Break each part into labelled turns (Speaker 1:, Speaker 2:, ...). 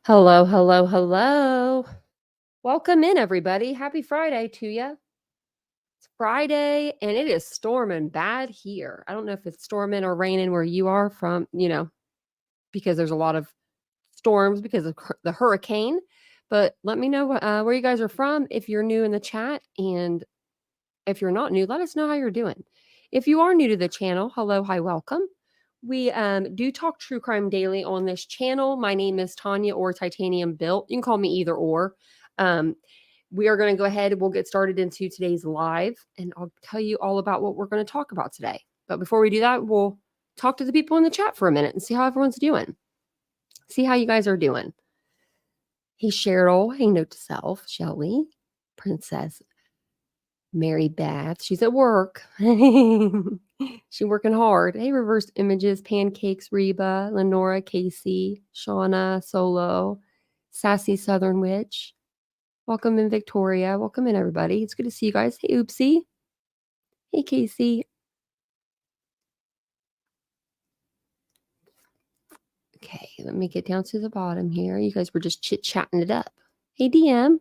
Speaker 1: Hello, hello, hello. Welcome in, everybody. Happy Friday to you. It's Friday and it is storming bad here. I don't know if it's storming or raining where you are from, because there's a lot of storms because of the hurricane. But let me know where you guys are from if you're new in the chat. And if you're not new, let us know how you're doing. If you are new to the channel, hello, hi, welcome. We do talk true crime daily on this channel. My name is Tanya or TitaniumBuilt. You can call me either or. Um, we are going to go ahead. We'll get started into today's live, and I'll tell you all about what we're going to talk about today. But before we do that, we'll talk to the people in the chat for a minute and see how everyone's doing. See how you guys are doing. Hey, Cheryl. Hey, note to self. Shelly. Princess. Mary Beth. She's at work. She's working hard. Hey, reverse images, pancakes, Reba, Lenora, Casey, Shauna, Solo, Sassy Southern Witch. Welcome in, Victoria. Welcome in, everybody. It's good to see you guys. Hey, Oopsie. Hey, Casey. Okay, let me get down to the bottom here. You guys were just chit-chatting it up. Hey, DM.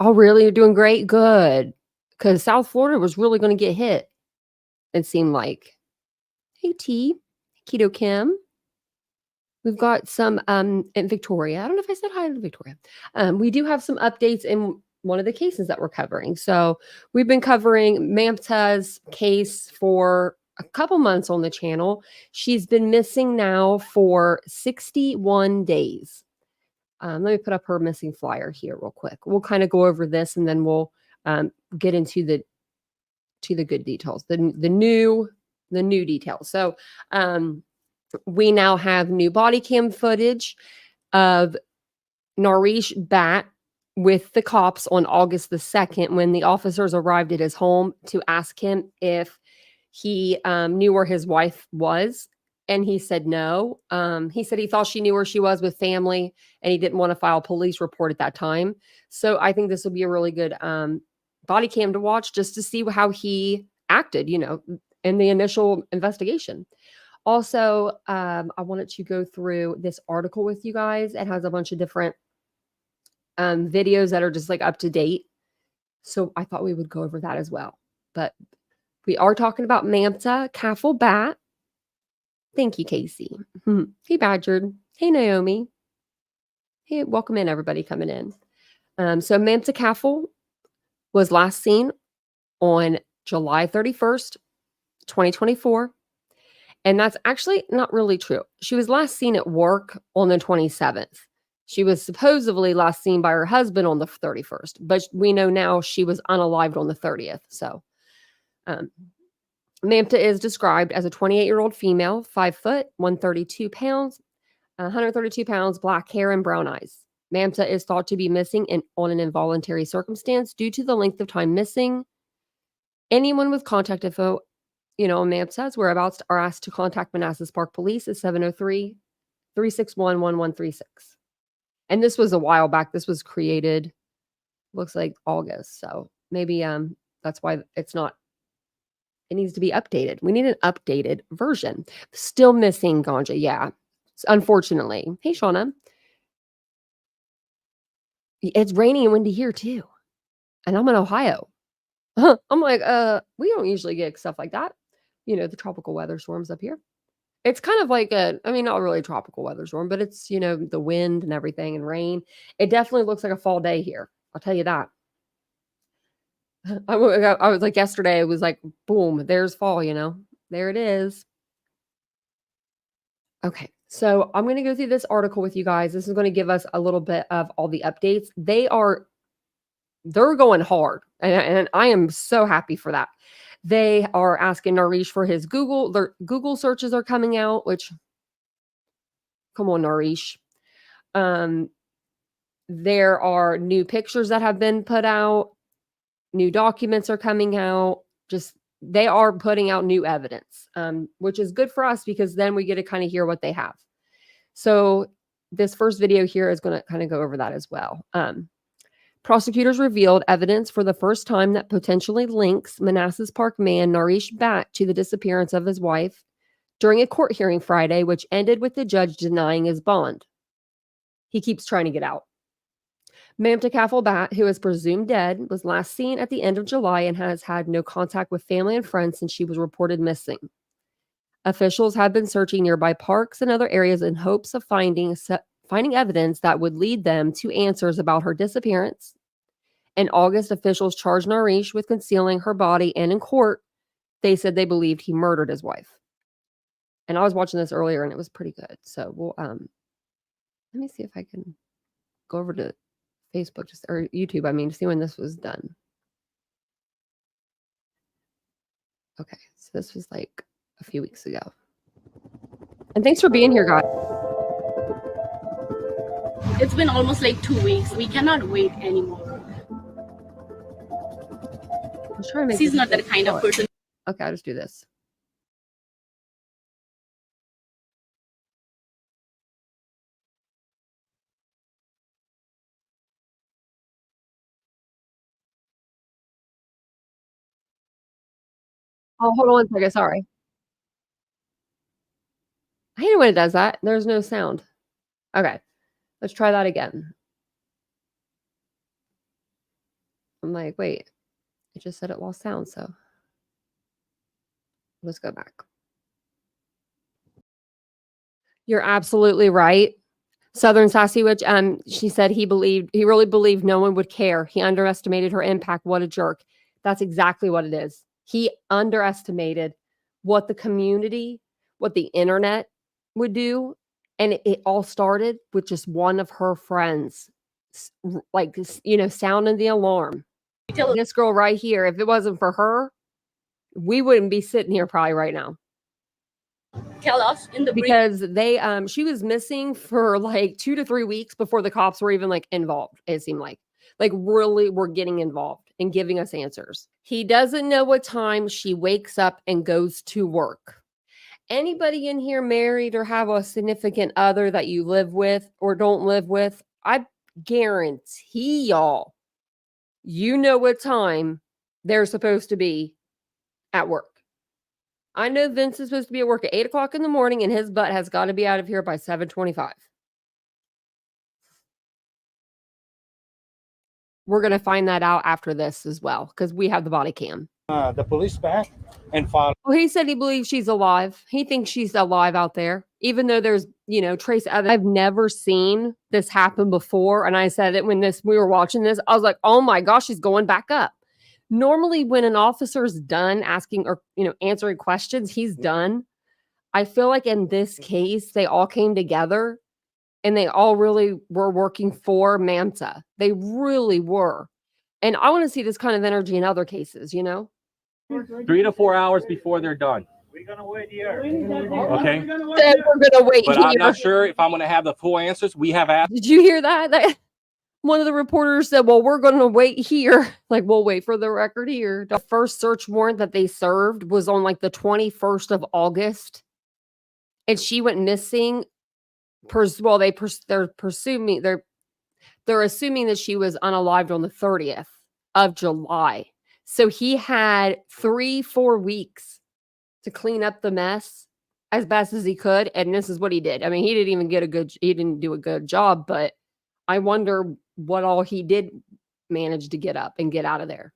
Speaker 1: Oh, really? You're doing great? Good. Because South Florida was really going to get hit, it seemed like. Hey, T. Keto Kim. We've got some in Victoria. I don't know if I said hi to Victoria. We do have some updates in one of the cases that we're covering. So we've been covering Mamta's case for a couple months on the channel. She's been missing now for 61 days. Let me put up her missing flyer here real quick. We'll kind of go over this and then we'll get into the good details, the new details. So we now have new body cam footage of Naresh Bhatt with the cops on August the 2nd when the officers arrived at his home to ask him if he knew where his wife was. And he said no. He said he thought she knew where she was with family and he didn't want to file a police report at that time. So I think this will be a really good body cam to watch just to see how he acted, in the initial investigation. Also, I wanted to go through this article with you guys. It has a bunch of different videos that are just like up to date. So I thought we would go over that as well. But we are talking about Mamta Kafle Bhatt. Thank you, Casey. Hey, Badgered. Hey, Naomi. Hey, welcome in, everybody coming in. So Mamta Kafle was last seen on July 31st, 2024. And that's actually not really true. She was last seen at work on the 27th. She was supposedly last seen by her husband on the 31st, but we know now she was unalived on the 30th. So Mamta is described as a 28-year-old female, 5 foot, 132 pounds, 132 pounds, black hair and brown eyes. Mamta is thought to be missing on an involuntary circumstance due to the length of time missing. Anyone with contact info Mamta's whereabouts are asked to contact Manassas Park Police at 703-361-1136. And this was a while back. This was created, looks like August. So maybe that's why it needs to be updated. We need an updated version. Still missing ganja. Yeah, unfortunately. Hey, Shauna. It's raining and windy here too. And I'm in Ohio. I'm like, we don't usually get stuff like that. The tropical weather storms up here. It's kind of like not really a tropical weather storm, but it's, the wind and everything and rain. It definitely looks like a fall day here. I'll tell you that. I was like yesterday, it was like, boom, there's fall, there it is. Okay. So I'm going to go through this article with you guys. This is going to give us a little bit of all the updates. They're going hard. And I am so happy for that. They are asking Naresh for his Google. Their Google searches are coming out, which, come on, Naresh. There are new pictures that have been put out. New documents are coming out. They are putting out new evidence, which is good for us because then we get to kind of hear what they have. So this first video here is going to kind of go over that as well. Prosecutors revealed evidence for the first time that potentially links Manassas Park man Naresh Bhatt to the disappearance of his wife during a court hearing Friday, which ended with the judge denying his bond. He keeps trying to get out. Mamta Kafle Bhatt, who is presumed dead, was last seen at the end of July and has had no contact with family and friends since she was reported missing. Officials have been searching nearby parks and other areas in hopes of finding evidence that would lead them to answers about her disappearance. In August, officials charged Naresh with concealing her body, and in court, they said they believed he murdered his wife. And I was watching this earlier, and it was pretty good. So we'll let me see if I can go over to Facebook or YouTube, to see when this was done. Okay, so this was like a few weeks ago. And thanks for being here, guys.
Speaker 2: It's been almost like 2 weeks. We cannot wait anymore.
Speaker 1: I'm trying to make
Speaker 2: She's not that kind of person.
Speaker 1: Okay, I'll just do this. Oh, hold on one second. Sorry. I hate it when it does that. There's no sound. Okay, let's try that again. I'm like, wait, it just said it lost sound, so let's go back. You're absolutely right. Southern Sassy Witch, she said he really believed no one would care. He underestimated her impact. What a jerk. That's exactly what it is. He underestimated what the community, what the internet would do. And it all started with just one of her friends, sounding the alarm. This girl right here, if it wasn't for her, we wouldn't be sitting here probably right now.
Speaker 2: Tell us in the
Speaker 1: because she was missing for like 2 to 3 weeks before the cops were even involved. It seemed like really were getting involved and giving us answers. He doesn't know what time she wakes up and goes to work. Anybody in here married or have a significant other that you live with or don't live with? I guarantee y'all, you know what time they're supposed to be at work. I know Vince is supposed to be at work at 8 o'clock in the morning, and his butt has got to be out of here by 7:25. We're going to find that out after this as well, because we have the body cam.
Speaker 3: The police back and filed.
Speaker 1: Well, he said he believes she's alive. He thinks she's alive out there, even though there's, trace evidence. I've never seen this happen before. And I said it when we were watching this. I was like, oh my gosh, she's going back up. Normally, when an officer's done asking or, answering questions, he's done. I feel like in this case, they all came together and they all really were working for Mamta. They really were. And I want to see this kind of energy in other cases,
Speaker 4: 3 to 4 hours before they're done.
Speaker 3: We're going to wait here.
Speaker 4: Okay.
Speaker 1: Then we're going to wait
Speaker 4: But
Speaker 1: here.
Speaker 4: I'm not sure if I'm going to have the full answers. We have asked.
Speaker 1: Did you hear that? One of the reporters said, well, we're going to wait here. We'll wait for the record here. The first search warrant that they served was on the 21st of August. And she went missing. They're assuming that she was unalived on the 30th of July. So he had 3-4 weeks to clean up the mess as best as he could. And this is what he did. He didn't do a good job, but I wonder what all he did manage to get up and get out of there.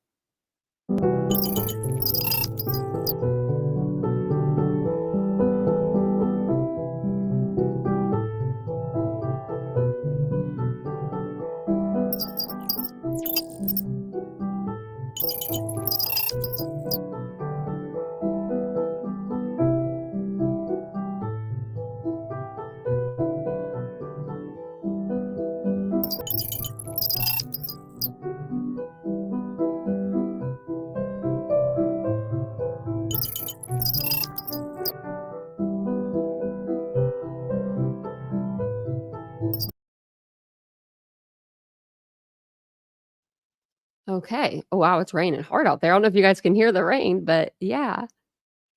Speaker 1: Okay. Oh, wow. It's raining hard out there. I don't know if you guys can hear the rain, but yeah.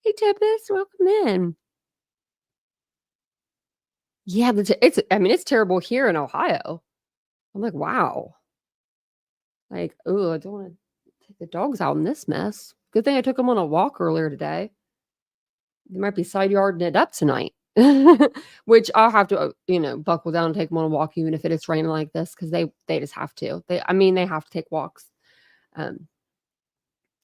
Speaker 1: Hey, Tempest, welcome in. Yeah, it's terrible here in Ohio. I'm like, wow. I don't want to take the dogs out in this mess. Good thing I took them on a walk earlier today. They might be side yarding it up tonight. which I'll have to, buckle down and take them on a walk, even if it is raining like this, because they just have to. They have to take walks.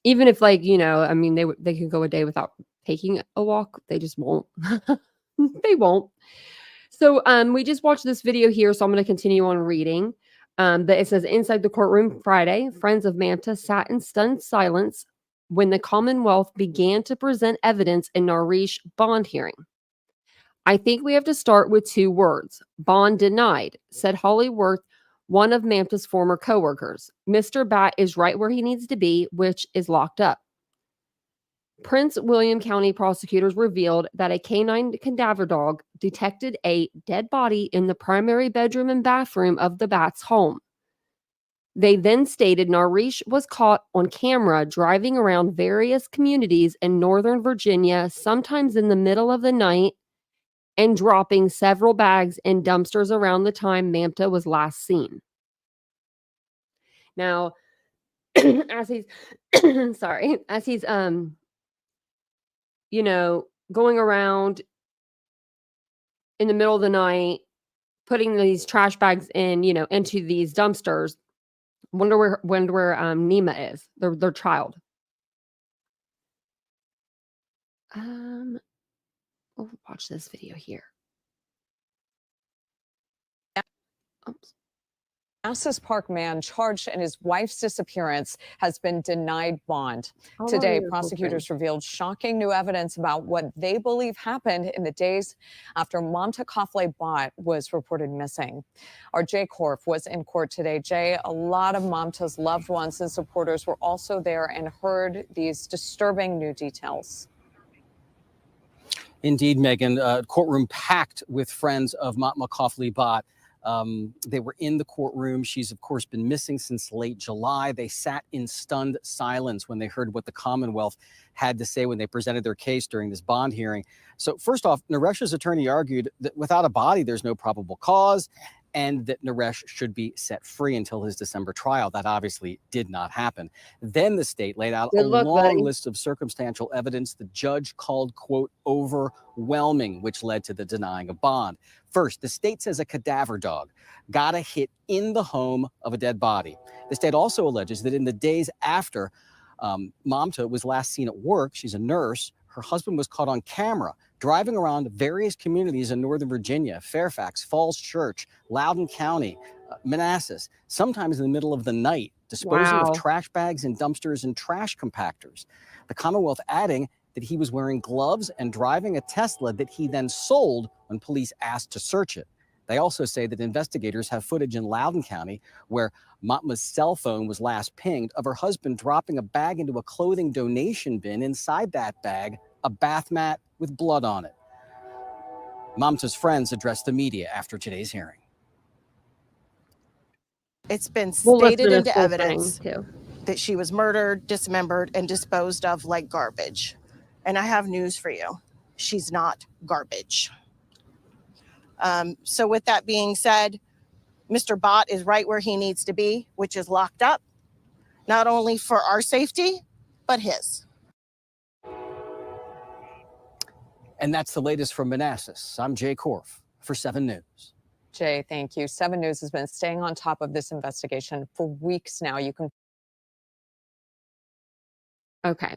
Speaker 1: Even if, like, they can go a day without taking a walk, they just won't. They won't. So we just watched this video here, so I'm going to continue on reading. But it says, inside the courtroom Friday, friends of Mamta sat in stunned silence when the Commonwealth began to present evidence in Nareesh bond hearing. I think we have to start with 2 words. Bond denied, said Holly Worth, one of Mamta's former coworkers. Mr. Bhatt is right where he needs to be, which is locked up. Prince William County prosecutors revealed that a canine cadaver dog detected a dead body in the primary bedroom and bathroom of the Bhatts' home. They then stated Nareesh was caught on camera driving around various communities in Northern Virginia, sometimes in the middle of the night, and dropping several bags in dumpsters around the time Mamta was last seen. Now, as he's going around in the middle of the night, putting these trash bags in, into these dumpsters, wonder where Nima is, their child. We'll watch this video here. Oops.
Speaker 5: Manassas Park man charged in his wife's disappearance has been denied bond. Today, prosecutors revealed shocking new evidence about what they believe happened in the days after Mamta Kafle Bhatt was reported missing. Our Jay Korf was in court today. Jay, a lot of Mamta's loved ones and supporters were also there and heard these disturbing new details.
Speaker 6: Indeed, Megan, courtroom packed with friends of Mamta Kafle Bhatt. They were in the courtroom. She's, of course, been missing since late July. They sat in stunned silence when they heard what the Commonwealth had to say when they presented their case during this bond hearing. So first off, Naresh's attorney argued that without a body, there's no probable cause, and that Naresh should be set free until his December trial. That obviously did not happen. Then the state laid out a long list of circumstantial evidence the judge called, quote, overwhelming, which led to the denying of bond. First, the state says a cadaver dog got a hit in the home of a dead body. The state also alleges that in the days after Mamta was last seen at work, she's a nurse, her husband was caught on camera driving around various communities in Northern Virginia, Fairfax, Falls Church, Loudoun County, Manassas, sometimes in the middle of the night, disposing of trash bags in dumpsters and trash compactors. The Commonwealth adding that he was wearing gloves and driving a Tesla that he then sold when police asked to search it. They also say that investigators have footage in Loudoun County where Mamta's cell phone was last pinged of her husband dropping a bag into a clothing donation bin. Inside that bag, a bath mat with blood on it. Mamta's friends addressed the media after today's hearing.
Speaker 7: It's been stated into evidence that she was murdered, dismembered, and disposed of like garbage. And I have news for you. She's not garbage. So with that being said, Mr. Bhatt is right where he needs to be, which is locked up, not only for our safety, but his.
Speaker 6: And that's the latest from Manassas. I'm Jay Korf for 7 News.
Speaker 5: Jay, thank you. 7 News has been staying on top of this investigation for weeks now. You can.
Speaker 1: Okay.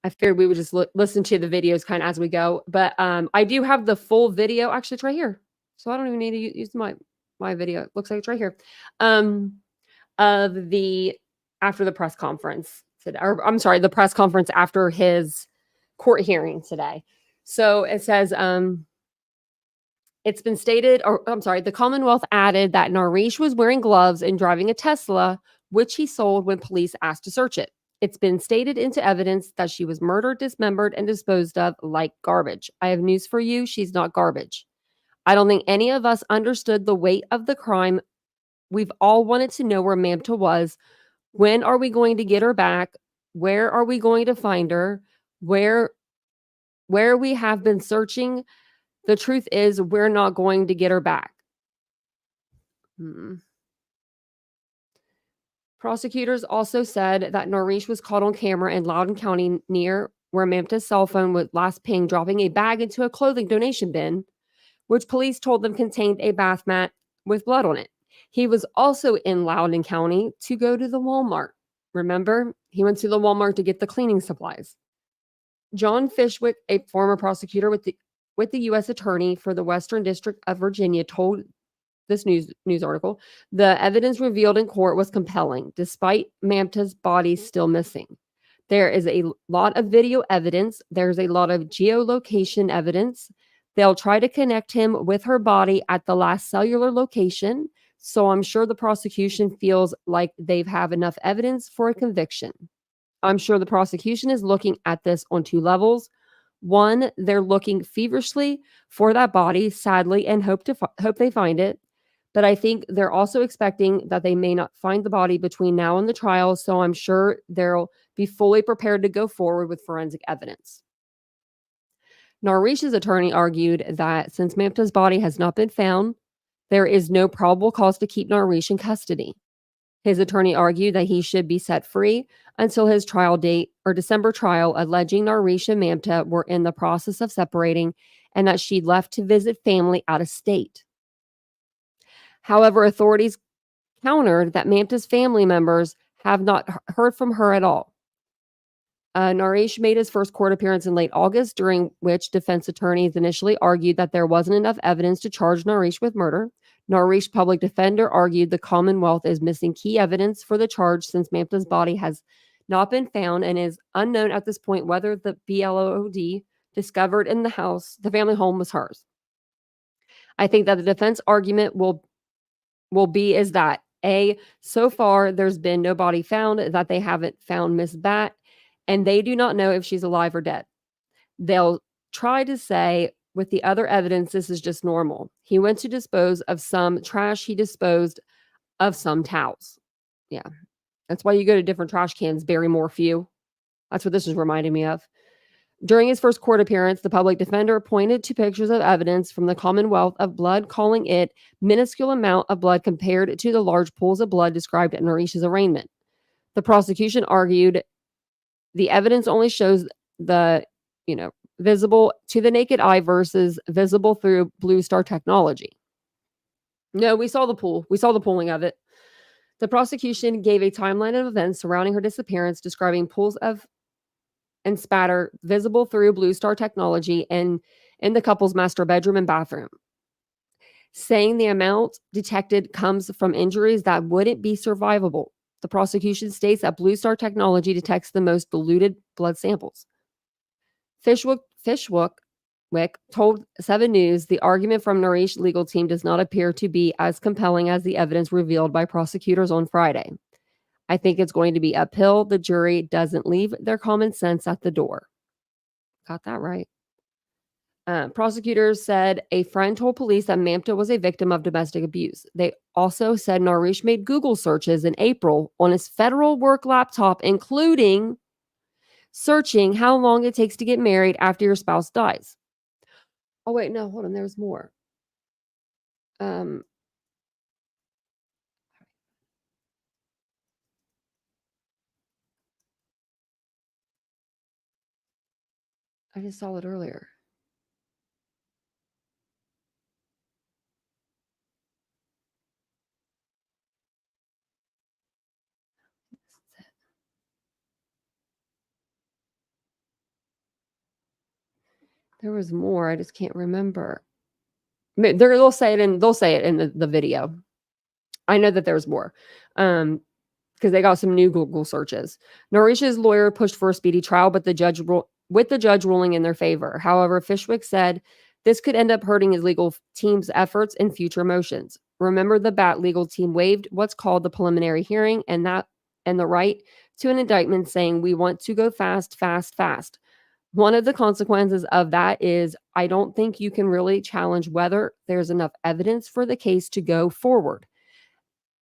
Speaker 1: I figured we would just listen to the videos kind of as we go. But I do have the full video. Actually, it's right here. So I don't even need to use my video. It looks like it's right here. Of the after the press conference today, or I'm sorry, the press conference after his court hearing today. So it says, it's been stated, or I'm sorry, the Commonwealth added that Nareesh was wearing gloves and driving a Tesla, which he sold when police asked to search it. It's been stated into evidence that she was murdered, dismembered, and disposed of like garbage. I have news for you. She's not garbage. I don't think any of us understood the weight of the crime. We've all wanted to know where Mamta was. When are we going to get her back? Where are we going to find her? Where we have been searching, the truth is we're not going to get her back. Prosecutors also said that Nareesh was caught on camera in Loudoun County near where Mamta's cell phone was last pinged, dropping a bag into a clothing donation bin, which police told them contained a bath mat with blood on it. He was also in Loudoun County to go to the Walmart. Remember? He went to the Walmart to get the cleaning supplies. John Fishwick, a former prosecutor with the U.S. Attorney for the Western District of Virginia, told this news article, the evidence revealed in court was compelling, despite Mamta's body still missing. There is a lot of video evidence. There's a lot of geolocation evidence. They'll try to connect him with her body at the last cellular location. So I'm sure the prosecution feels like they have enough evidence for a conviction. I'm sure the prosecution is looking at this on two levels. One, they're looking feverishly for that body, sadly, and hope they find it. But I think they're also expecting that they may not find the body between now and the trial, so I'm sure they'll be fully prepared to go forward with forensic evidence. Narish's attorney argued that since Mamta's body has not been found, there is no probable cause to keep Narish in custody. His attorney argued that he should be set free until his trial date or December trial, alleging Narish and Mamta were in the process of separating and that she'd left to visit family out of state. However, authorities countered that Mamta's family members have not heard from her at all. Narish made his first court appearance in late August, during which defense attorneys initially argued that there wasn't enough evidence to charge Narish with murder. Narish's public defender argued the Commonwealth is missing key evidence for the charge since Mamta's body has not been found and is unknown at this point whether the BLOD discovered in the house, the family home, was hers. I think that the defense argument will be is that so far there's been no body found, that they haven't found Miss Batt, and they do not know if she's alive or dead. They'll try to say with the other evidence, this is just normal. He went to dispose of some trash. He disposed of some towels. Yeah. That's why you go to different trash cans, bury more few. That's what this is reminding me of. During his first court appearance, the public defender pointed to pictures of evidence from the Commonwealth of blood, calling it minuscule amount of blood compared to the large pools of blood described at Narish's arraignment. The prosecution argued the evidence only shows the, visible to the naked eye versus visible through Blue Star technology. No, we saw the pool. We saw the pooling of it. The prosecution gave a timeline of events surrounding her disappearance, describing pools of and spatter visible through Blue Star technology and in the couple's master bedroom and bathroom, saying the amount detected comes from injuries that wouldn't be survivable. The prosecution states that Blue Star technology detects the most diluted blood samples. Fishwick told 7 News the argument from Narish's legal team does not appear to be as compelling as the evidence revealed by prosecutors on Friday. I think it's going to be uphill. The jury doesn't leave their common sense at the door. Got that right. Prosecutors said a friend told police that Mamta was a victim of domestic abuse. They also said Narish made Google searches in April on his federal work laptop, including searching how long it takes to get married after your spouse dies. Oh, wait, no, hold on. There's more. I just saw it earlier. There was more. I just can't remember. They'll say it in the video. I know that there's more. Because they got some new Google searches. Narish's lawyer pushed for a speedy trial, but the judge ruling in their favor. However, Fishwick said this could end up hurting his legal team's efforts in future motions. Remember, the Batt legal team waived what's called the preliminary hearing and the right to an indictment, saying we want to go fast, fast, fast. One of the consequences of that is I don't think you can really challenge whether there's enough evidence for the case to go forward.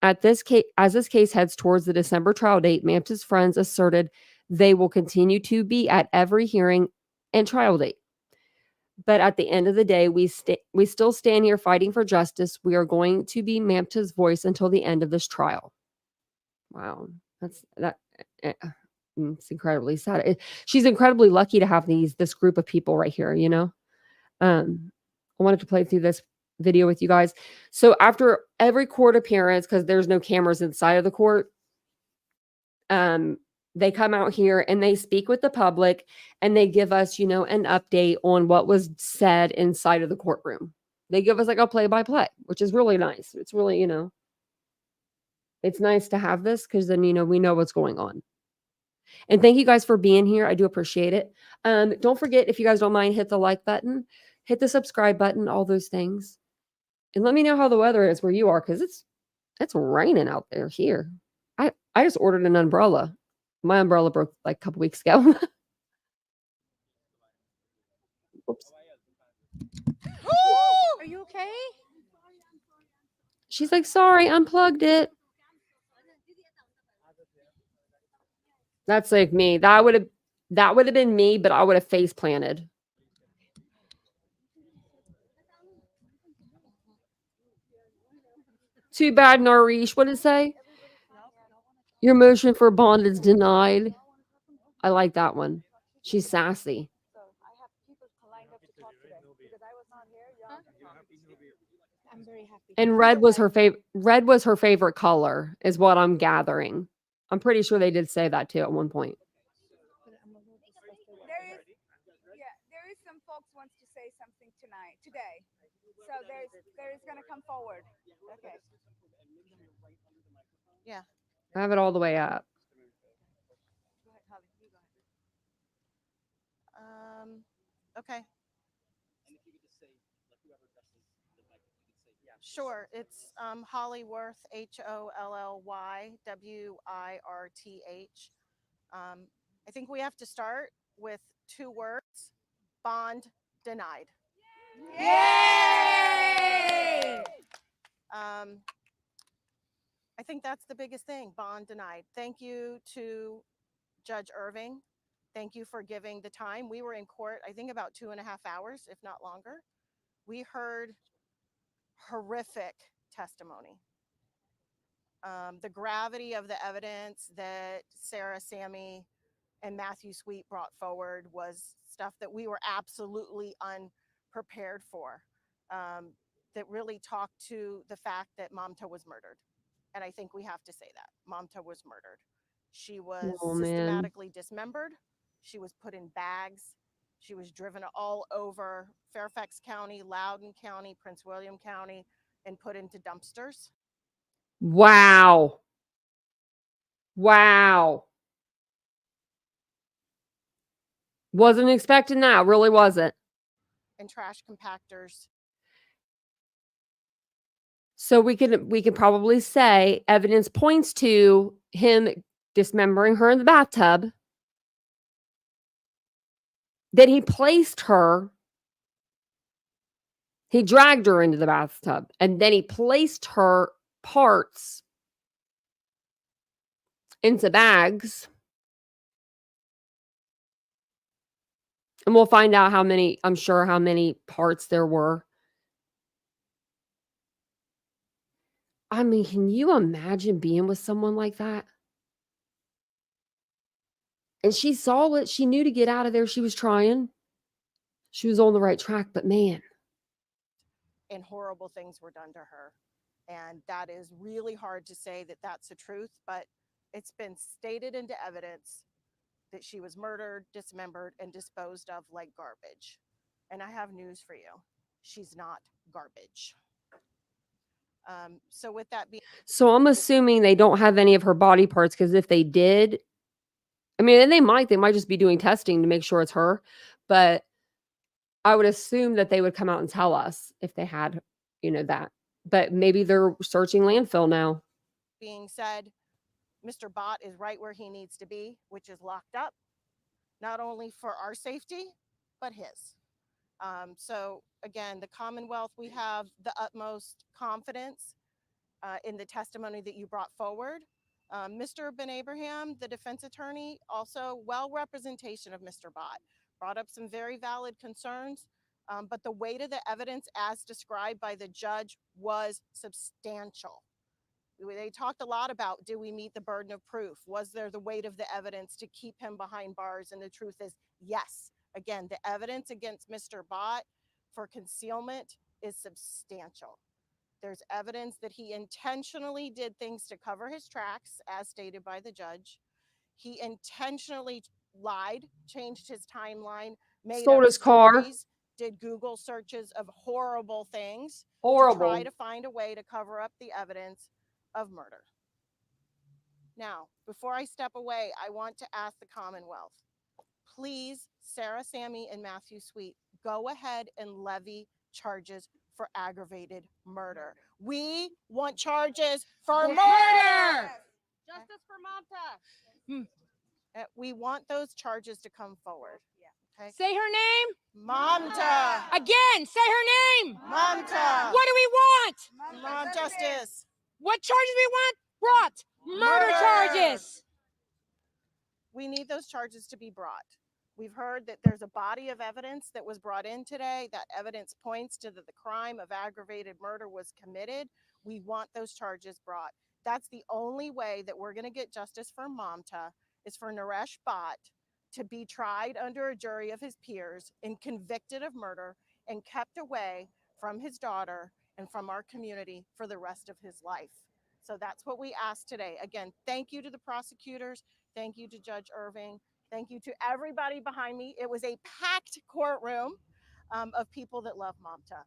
Speaker 1: As this case heads towards the December trial date, Mamta's friends asserted they will continue to be at every hearing and trial date. But at the end of the day, we still stand here fighting for justice. We are going to be Mamta's voice until the end of this trial. Wow, It's incredibly sad. She's incredibly lucky to have this group of people right here, you know? I wanted to play through this video with you guys. So after every court appearance, because there's no cameras inside of the court, they come out here and they speak with the public and they give us, you know, an update on what was said inside of the courtroom. They give us like a play-by-play, which is really nice. It's really, you know, it's nice to have this because then, you know, we know what's going on. And thank you guys for being here. I do appreciate it. Don't forget, if you guys don't mind, hit the like button, hit the subscribe button, all those things. And let me know how the weather is where you are, because it's raining out there here. I just ordered an umbrella. My umbrella broke like a couple weeks ago. Oops.
Speaker 7: Are you okay?
Speaker 1: She's like, sorry, unplugged it. That's like me. That would have been me, but I would have face planted. Too bad, Narish. What did it say? Your motion for bond is denied. I like that one. She's sassy.
Speaker 2: I'm very happy.
Speaker 1: And red was her favorite color, is what I'm gathering. I'm pretty sure they did say that too at one point.
Speaker 8: There is some folks wants to say something today. So there is going to come forward. Okay.
Speaker 7: Yeah.
Speaker 1: I have it all the way up.
Speaker 8: Go ahead, Holly. You go ahead.
Speaker 7: Okay. Sure. It's Holly Worth, HOLLYWIRTH. I think we have to start with 2 words: bond denied.
Speaker 8: Yay!
Speaker 7: I think that's the biggest thing, bond denied. Thank you to Judge Irving. Thank you for giving the time. We were in court, I think about 2.5 hours, if not longer. We heard horrific testimony. The gravity of the evidence that Sarah, Sammy, and Matthew Sweet brought forward was stuff that we were absolutely unprepared for, that really talked to the fact that Mamta was murdered. And I think we have to say that. Mamta was murdered. She was systematically dismembered. She was put in bags. She was driven all over Fairfax County, Loudoun County, Prince William County, and put into dumpsters.
Speaker 1: Wow. Wow. Wasn't expecting that. Really wasn't.
Speaker 7: And trash compactors.
Speaker 1: So we could probably say evidence points to him dismembering her in the bathtub. Then he placed her. He dragged her into the bathtub, and then he placed her parts into bags. And we'll find out how many parts there were. I mean, can you imagine being with someone like that? And she saw it. She knew to get out of there. She was trying. She was on the right track, but man.
Speaker 7: And horrible things were done to her. And that is really hard to say that that's the truth, but it's been stated into evidence that she was murdered, dismembered, and disposed of like garbage. And I have news for you. She's not garbage. So with that being...
Speaker 1: So I'm assuming they don't have any of her body parts, because if they did, I mean, and they might just be doing testing to make sure it's her, but I would assume that they would come out and tell us if they had, you know, that. But maybe they're searching landfill now.
Speaker 7: Being said, Mr. Bhatt is right where he needs to be, which is locked up, not only for our safety, but his. So again, the Commonwealth, we have the utmost confidence in the testimony that you brought forward. Mr. Ben Abraham, the defense attorney, also well representation of Mr. Bhatt, brought up some very valid concerns, but the weight of the evidence as described by the judge was substantial. They talked a lot about, do we meet the burden of proof? Was there the weight of the evidence to keep him behind bars? And the truth is, yes. Again, the evidence against Mr. Bhatt for concealment is substantial. There's evidence that he intentionally did things to cover his tracks, as stated by the judge. He intentionally lied, changed his timeline, made
Speaker 1: Sold
Speaker 7: up
Speaker 1: his car.
Speaker 7: stories, did Google searches of horrible things
Speaker 1: Horrible.
Speaker 7: to try to find a way to cover up the evidence of murder. Now, before I step away, I want to ask the Commonwealth, please, Sarah, Sammy, and Matthew Sweet, go ahead and levy charges for aggravated murder. We want charges for murder.
Speaker 2: Justice for Mamta.
Speaker 7: We want those charges to come forward. Okay.
Speaker 9: Say her name.
Speaker 7: Mamta.
Speaker 9: Again, say her name.
Speaker 7: Mamta.
Speaker 9: What do we want?
Speaker 7: Mom justice.
Speaker 9: What charges we want? Brought. Murder charges.
Speaker 7: We need those charges to be brought. We've heard that there's a body of evidence that was brought in today. That evidence points to that the crime of aggravated murder was committed. We want those charges brought. That's the only way that we're going to get justice for Mamta, is for Naresh Bhatt to be tried under a jury of his peers and convicted of murder and kept away from his daughter and from our community for the rest of his life. So that's what we ask today. Again, thank you to the prosecutors. Thank you to Judge Irving. Thank you to everybody behind me. It was a packed courtroom of people that love Mamta.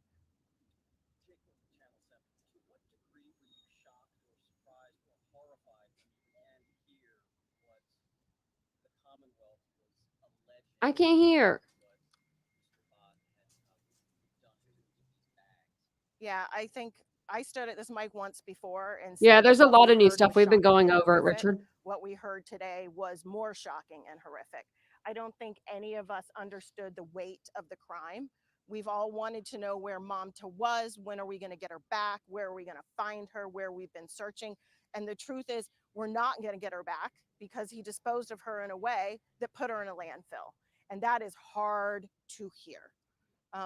Speaker 1: I can't hear.
Speaker 7: Yeah, I think I stood at this mic once before and
Speaker 1: Yeah,
Speaker 7: said
Speaker 1: there's
Speaker 7: that
Speaker 1: a
Speaker 7: what
Speaker 1: lot
Speaker 7: we
Speaker 1: of new
Speaker 7: heard
Speaker 1: stuff.
Speaker 7: was
Speaker 1: We've been
Speaker 7: shocking
Speaker 1: going
Speaker 7: and
Speaker 1: over it,
Speaker 7: horrific.
Speaker 1: Richard.
Speaker 7: What we heard today was more shocking and horrific. I don't think any of us understood the weight of the crime. We've all wanted to know where Mamta was. When are we going to get her back? Where are we going to find her? Where we've been searching. And the truth is, we're not going to get her back because he disposed of her in a way that put her in a landfill. And that is hard to hear.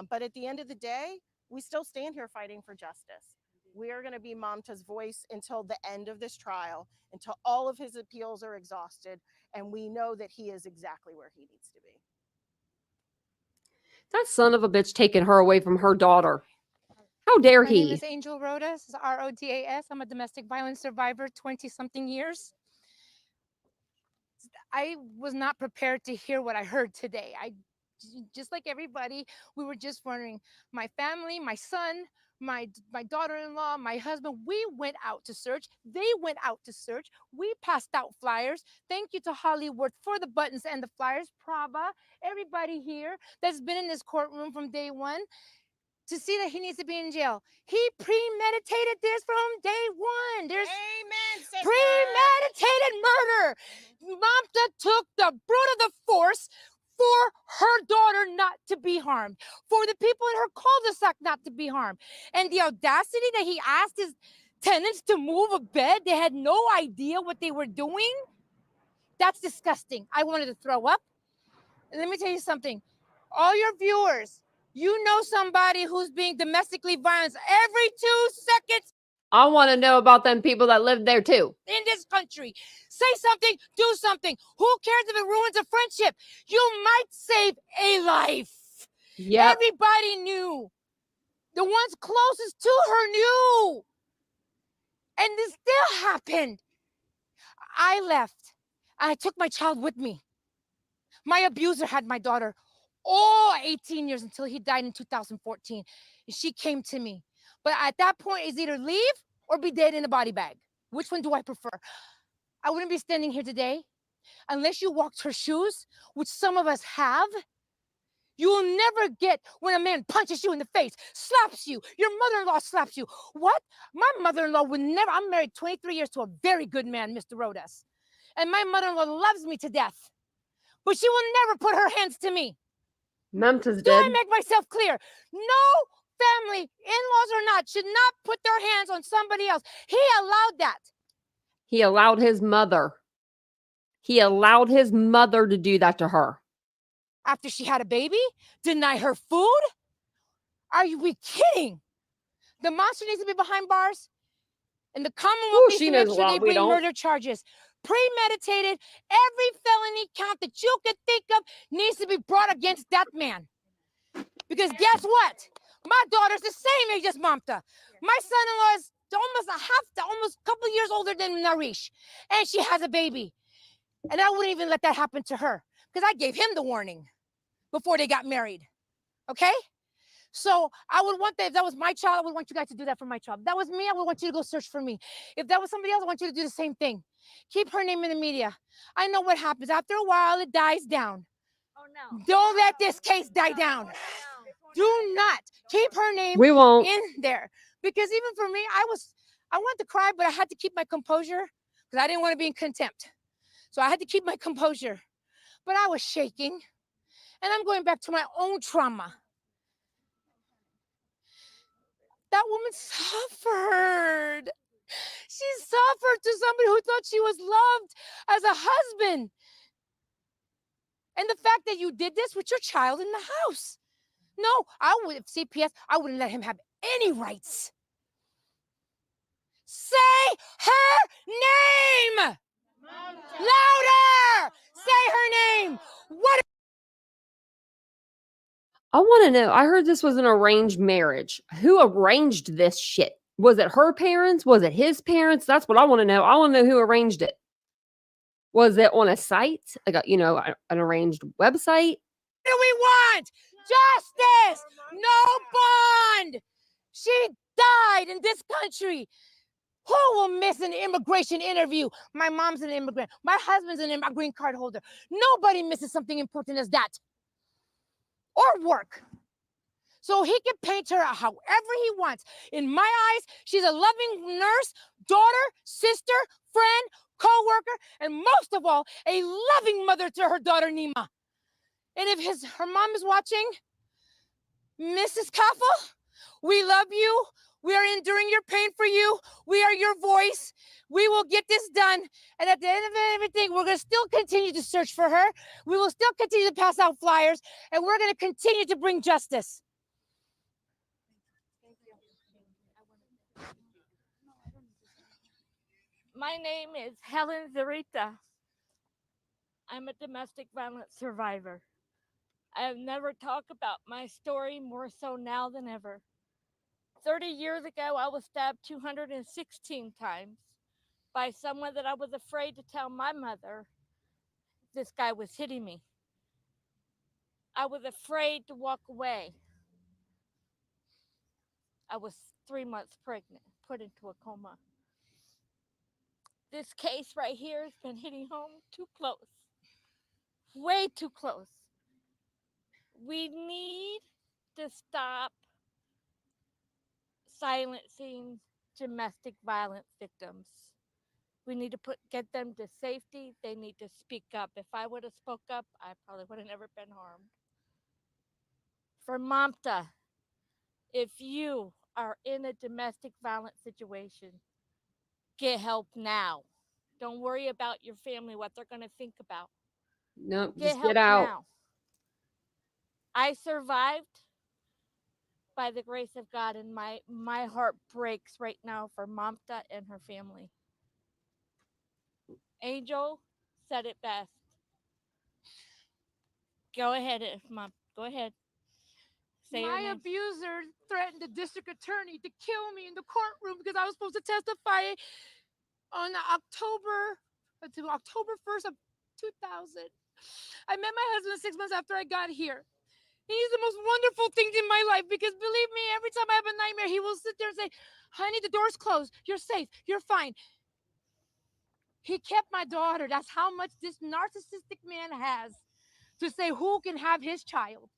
Speaker 7: But at the end of the day, we still stand here fighting for justice. We are going to be Mamta's voice until the end of this trial, until all of his appeals are exhausted, and we know that he is exactly where he needs to be.
Speaker 1: That son of a bitch taking her away from her daughter. How dare
Speaker 9: My name
Speaker 1: he?
Speaker 9: is Angel Rodas, Rodas. I'm a domestic violence survivor, 20-something years. I was not prepared to hear what I heard today. Just like everybody, we were just wondering, my family, my son, my daughter-in-law, my husband, we went out to search. They went out to search. We passed out flyers. Thank you to Hollywood for the buttons and the flyers. Prava, everybody here that's been in this courtroom from day one to see that he needs to be in jail. He premeditated this from day one. There's premeditated murder. Mamta took the brunt of the force for her daughter not to be harmed, for the people in her cul-de-sac not to be harmed. And the audacity that he asked his tenants to move a bed, they had no idea what they were doing. That's disgusting. I wanted to throw up. And let me tell you something. All your viewers, you know somebody who's being domestically violent every 2 seconds
Speaker 1: I want to know about them people that live there too.
Speaker 9: in this country. Say something, do something. Who cares if it ruins a friendship? You might save a life.
Speaker 1: Yep.
Speaker 9: Everybody knew. The ones closest to her knew. And this still happened. I left. I took my child with me. My abuser had my daughter all 18 years until he died in 2014. She came to me. But at that point, it's either leave or be dead in a body bag. Which one do I prefer? I wouldn't be standing here today unless you walked her shoes, which some of us have. You will never get when a man punches you in the face, slaps you, your mother-in-law slaps you. What? My mother-in-law would never. I'm married 23 years to a very good man, Mr. Rodas. And my mother-in-law loves me to death. But she will never put her hands to me.
Speaker 1: Mamta's
Speaker 9: Do I
Speaker 1: dead.
Speaker 9: make myself clear? No family, in-laws or not, should not put their hands on somebody else. He allowed that.
Speaker 1: He allowed his mother. He allowed his mother to do that to her.
Speaker 9: After she had a baby, deny her food? Are we kidding? The monster needs to be behind bars. And the Commonwealth
Speaker 1: Ooh,
Speaker 9: needs
Speaker 1: she
Speaker 9: to make
Speaker 1: knows a
Speaker 9: sure
Speaker 1: lot
Speaker 9: they
Speaker 1: we
Speaker 9: bring
Speaker 1: don't.
Speaker 9: murder charges. Premeditated, every felony count that you could think of needs to be brought against that man. Because guess what? My daughter's the same age as Mamta. My son-in-law is almost a couple years older than Narish. And she has a baby. And I wouldn't even let that happen to her because I gave him the warning before they got married. Okay? So I would want that, if that was my child, I would want you guys to do that for my child. If that was me, I would want you to go search for me. If that was somebody else, I want you to do the same thing. Keep her name in the media. I know what happens. After a while, it dies down.
Speaker 8: Oh no.
Speaker 9: Don't let this case die down. Do not keep her name
Speaker 1: We won't.
Speaker 9: in there. Because even for me, I wanted to cry, but I had to keep my composure because I didn't want to be in contempt. So I had to keep my composure. But I was shaking. And I'm going back to my own trauma. That woman suffered. She suffered to somebody who thought she was loved as a husband. And the fact that you did this with your child in the house. No, I would, if CPS, I wouldn't let him have any rights. Say her name! Louder! Say her name! What?
Speaker 1: I want to know. I heard this was an arranged marriage. Who arranged this shit? Was it her parents? Was it his parents? That's what I want to know. I want to know who arranged it. Was it on a site, like an arranged website?
Speaker 9: What do we want? Justice! No bond! She died in this country. Who will miss an immigration interview? My mom's an immigrant. My husband's a green card holder. Nobody misses something important as that. Or work. So he can paint her however he wants. In my eyes, she's a loving nurse, daughter, sister, friend, co-worker, and most of all, a loving mother to her daughter, Nima. And if her mom is watching, Mrs. Kafle, we love you. We are enduring your pain for you. We are your voice. We will get this done. And at the end of everything, we're going to still continue to search for her. We will still continue to pass out flyers, and we're going to continue to bring justice.
Speaker 10: My name is Helen Zarita. I'm a domestic violence survivor. I have never talked about my story more so now than ever. 30 years ago, I was stabbed 216 times by someone that I was afraid to tell my mother this guy was hitting me. I was afraid to walk away. I was 3 months pregnant, put into a coma. This case right here has been hitting home too close, way too close. We need to stop silencing domestic violence victims. We need to get them to safety. They need to speak up. If I would have spoke up, I probably would have never been harmed. For Mamta, if you are in a domestic violence situation, get help now. Don't worry about your family, what they're going to think about.
Speaker 1: No,
Speaker 10: Get
Speaker 1: just
Speaker 10: help
Speaker 1: get out.
Speaker 10: now. I survived by the grace of God, and my heart breaks right now for Mamta and her family. Angel said it best. Go ahead, Mom. Go ahead. Say your
Speaker 9: My
Speaker 10: name.
Speaker 9: abuser threatened the district attorney to kill me in the courtroom because I was supposed to testify on October 1st of 2000. I met my husband 6 months after I got here. He's the most wonderful thing in my life because believe me, every time I have a nightmare, he will sit there and say, honey, the door's closed. You're safe. You're fine. He kept my daughter. That's how much this narcissistic man has to say who can have his child.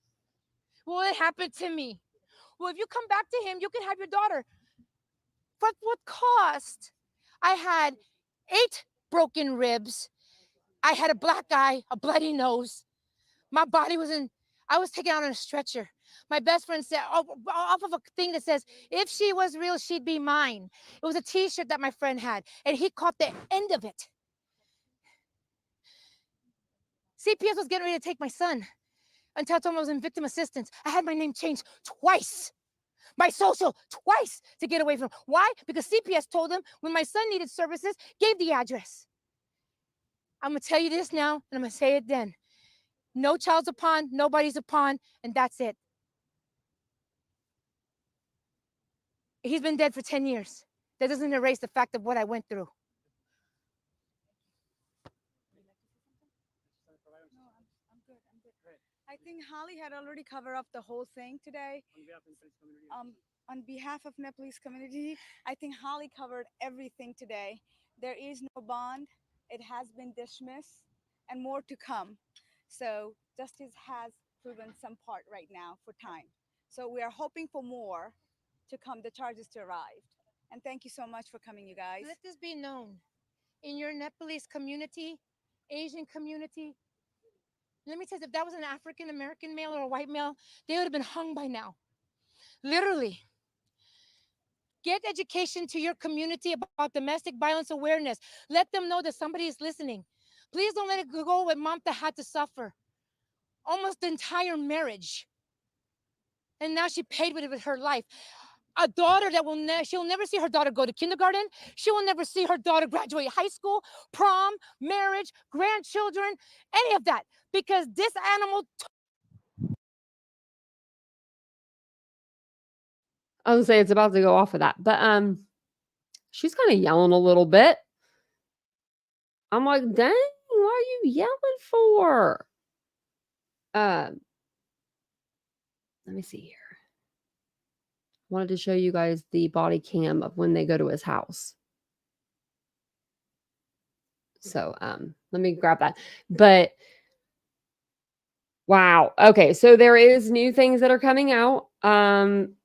Speaker 9: Well, it happened to me. Well, if you come back to him, you can have your daughter. But what cost? I had 8 broken ribs. I had a black eye, a bloody nose. My body I was taken out on a stretcher. My best friend said, off of a thing that says, if she was real, she'd be mine. It was a t-shirt that my friend had, and he caught the end of it. CPS was getting ready to take my son until I told him I was in victim assistance. I had my name changed twice. by social twice to get away from him. Why? Because CPS told him when my son needed services, gave the address. I'm going to tell you this now, and I'm going to say it then. No child's a pawn, nobody's a pawn, and that's it. He's been dead for 10 years. That doesn't erase the fact of what I went through.
Speaker 8: I think Holly had already covered up the whole thing today. On behalf of Nepalese community, I think Holly covered everything today. There is no bond. It has been dismissed and more to come. So justice has proven some part right now for time. So we are hoping for more to come, the charges to arrive. And thank you so much for coming, you guys.
Speaker 9: Let this be known. In your Nepalese community, Asian community, let me tell you, if that was an African-American male or a white male, they would have been hung by now. Literally. Get education to your community about domestic violence awareness. Let them know that somebody is listening. Please don't let it go what Mamta had to suffer. Almost the entire marriage. And now she paid with it with her life. A daughter that she'll never see her daughter go to kindergarten. She will never see her daughter graduate high school, prom, marriage, grandchildren, any of that. Because this animal.
Speaker 1: I was gonna say it's about to go off of that, but she's kind of yelling a little bit. I'm like, dang, what are you yelling for? Let me see here. Wanted to show you guys the body cam of when they go to his house. So let me grab that. But wow. Okay, so there is new things that are coming out. Them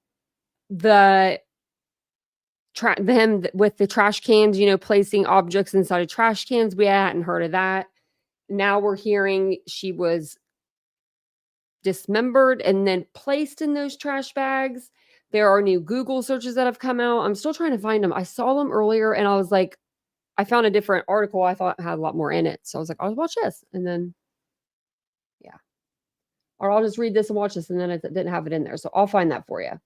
Speaker 1: with the trash cans, placing objects inside of trash cans. We hadn't heard of that. Now we're hearing she was dismembered and then placed in those trash bags. There are new Google searches that have come out. I'm still trying to find them. I saw them earlier and I was like, I found a different article I thought had a lot more in it. So I was like, I'll watch this. And then, yeah. Or I'll just read this and watch this. And then it didn't have it in there. So I'll find that for you.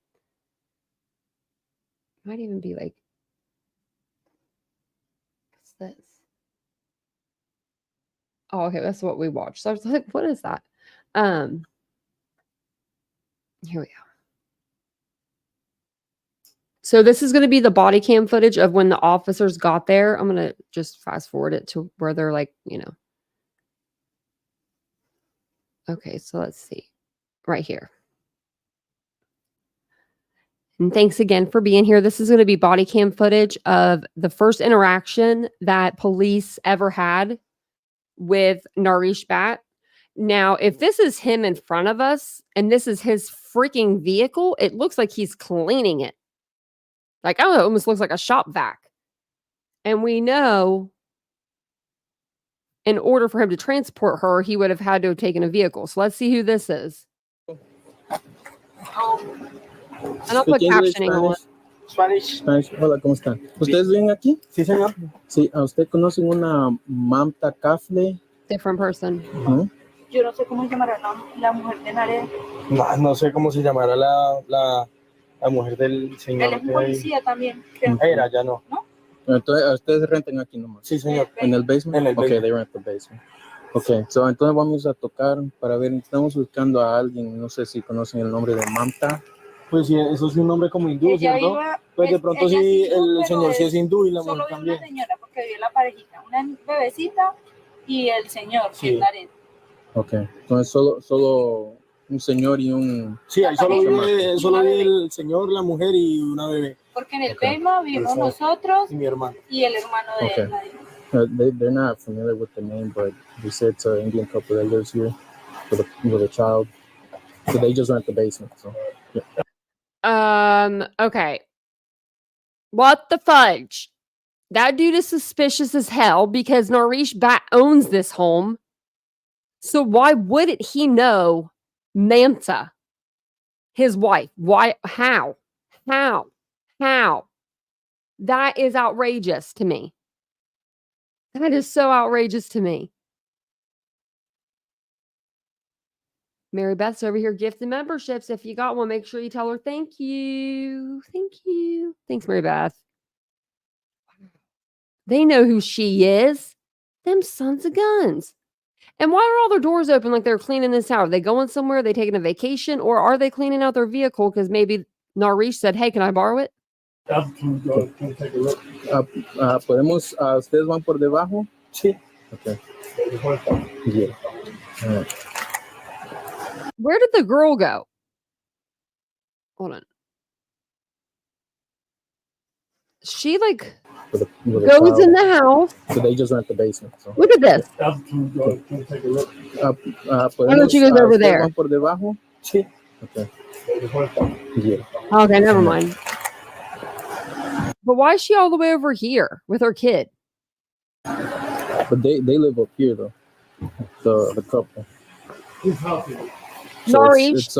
Speaker 1: Might even be like, what's this? Oh, okay. That's what we watched. So I was like, what is that? Here we go. So this is going to be the body cam footage of when the officers got there. I'm going to just fast forward it to where they're like, Okay, so let's see. Right here. And thanks again for being here. This is going to be body cam footage of the first interaction that police ever had with Naresh Bhatt. Now, if this is him in front of us and this is his freaking vehicle, it looks like he's cleaning it. Like, I don't know, it almost looks like a shop vac. And we know in order for him to transport her, he would have had to have taken a vehicle. So let's see who this is. And I'll put captioning on.
Speaker 11: Spanish. Hola, ¿cómo están? ¿Ustedes viven aquí? Sí, señor. Sí, ¿a usted conocen una Mamta Kafle?
Speaker 1: Different person.
Speaker 2: Yo no sé cómo se llamará la mujer de Nare.
Speaker 3: No sé cómo se llamará la mujer del señor.
Speaker 2: Él es un policía también.
Speaker 3: Era, ya no.
Speaker 2: ¿No?
Speaker 11: Entonces, ustedes rentan aquí nomás.
Speaker 3: Sí, señor.
Speaker 11: ¿En el basement?
Speaker 3: En el basement.
Speaker 11: Okay, they rent the basement. Okay, so entonces vamos a tocar para ver, estamos buscando a alguien, no sé si conocen el nombre de Mamta.
Speaker 3: Pues sí, eso es un nombre como hindú, ¿cierto? Pues de pronto sí, el señor sí es hindú y la mujer también.
Speaker 2: Solo vi una señora porque vi la parejita, una bebecita y el señor, que es Nare.
Speaker 11: Okay, entonces solo un señor y un...
Speaker 3: Sí, ahí solo vi el señor, la mujer y una bebé.
Speaker 2: Porque en el basement vivimos nosotros
Speaker 3: y mi hermano.
Speaker 2: Y el hermano de él.
Speaker 11: They're not familiar with the name, but they said it's an Indian couple that lives here with a child. So they just rent the basement. So, yeah.
Speaker 1: Okay. What the fudge? That dude is suspicious as hell because Naresh Bhatt owns this home. So why wouldn't he know Mamta, his wife? Why? How? That is outrageous to me. That is so outrageous to me. Mary Beth's over here gifting memberships. If you got one, make sure you tell her thank you. Thank you. Thanks, Mary Beth. They know who she is. Them sons of guns. And why are all their doors open like they're cleaning this out? Are they going somewhere? Are they taking a vacation? Or are they cleaning out their vehicle because maybe Narish said, hey, can I borrow it?
Speaker 11: Podemos, ¿ustedes van por debajo?
Speaker 3: Sí.
Speaker 11: Okay. Yeah.
Speaker 1: Where did the girl go? Hold on. She like
Speaker 11: With a
Speaker 1: goes
Speaker 11: child.
Speaker 1: in the house.
Speaker 11: So they just rent the basement. So.
Speaker 1: Look at this.
Speaker 11: Podemos,
Speaker 1: know she goes over
Speaker 11: ¿ustedes
Speaker 1: there.
Speaker 11: van por debajo?
Speaker 3: Sí.
Speaker 11: Okay. Yeah.
Speaker 1: Okay, never mind. But why is she all the way over here with her kid?
Speaker 11: But they live up here though. The couple. So
Speaker 1: Narish.
Speaker 11: it's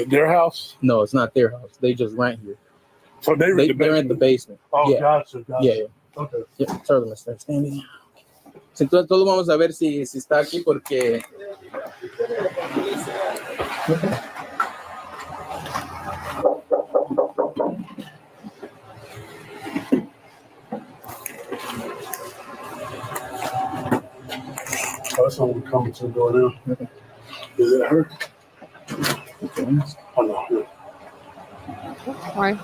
Speaker 3: Their house?
Speaker 11: No, it's not their house. They just rent here.
Speaker 3: So they rent
Speaker 11: They're in the basement.
Speaker 3: Oh,
Speaker 11: Yeah.
Speaker 3: gotcha.
Speaker 11: Yeah.
Speaker 3: Okay.
Speaker 11: Yeah. Sorry, Mr. Standing. Entonces todos vamos a ver si está aquí porque
Speaker 3: that's what we're coming to go now. Is it her? Oh, no.
Speaker 1: Why?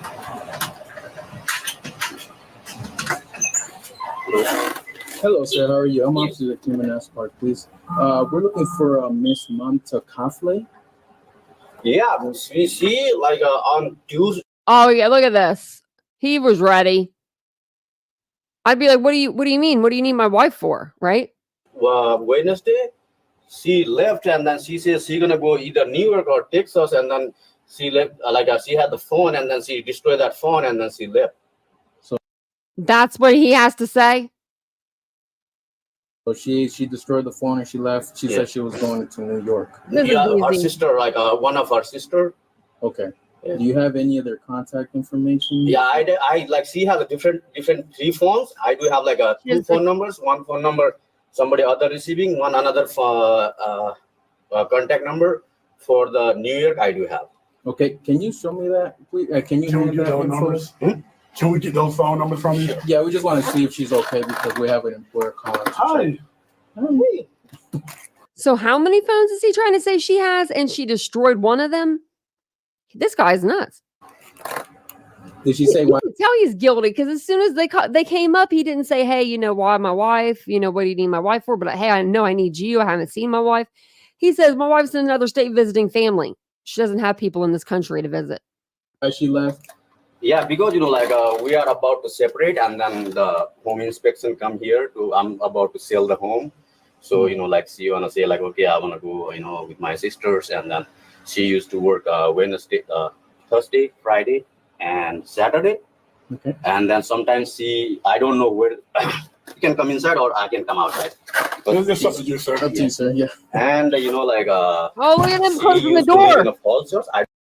Speaker 11: Hello, sir. How are you? I'm Officer of the Human Park, please. We're looking for Miss Mamta Kafle.
Speaker 12: Yeah, she like on Tuesday.
Speaker 1: Oh yeah, look at this. He was ready. I'd be like, what do you mean? What do you need my wife for? Right?
Speaker 12: Wednesday, she left and then she says she's gonna go either New York or Texas, and then she left. She had the phone and then she destroyed that phone and then she left.
Speaker 11: So
Speaker 1: that's what he has to say.
Speaker 11: So she destroyed the phone and she left. She said she was going to New York.
Speaker 12: Yeah, her sister, one of her sister.
Speaker 11: Okay. Yeah. Do you have any other contact information?
Speaker 12: Yeah, I like she has a different 3 phones. I do have like 2 phone numbers. One phone number somebody other receiving, one another contact number for the New York. I do have.
Speaker 11: Okay, can you show me that? Please? Can we get those numbers?
Speaker 3: Can we get those phone numbers from you?
Speaker 11: Yeah, we just want to see if she's okay because we have an employer calling.
Speaker 3: Hi.
Speaker 1: So how many phones is he trying to say she has? And she destroyed one of them? This guy's nuts.
Speaker 11: Did she say why?
Speaker 1: You can tell he's guilty because as soon as they came up, he didn't say, hey, why my wife? What do you need my wife for? But hey, I know I need you. I haven't seen my wife. He says, my wife's in another state visiting family. She doesn't have people in this country to visit.
Speaker 11: She left?
Speaker 12: Yeah, because we are about to separate and then the home inspection come here I'm about to sell the home. So, she wanna say okay, I wanna go, with my sisters, and then she used to work Wednesday, Thursday, Friday, and Saturday.
Speaker 11: Okay.
Speaker 12: And then sometimes I don't know where you can come inside or I can come outside.
Speaker 3: This is up to you, sir.
Speaker 11: Up to you, sir. Yeah.
Speaker 12: And
Speaker 1: oh, look at him closing the door.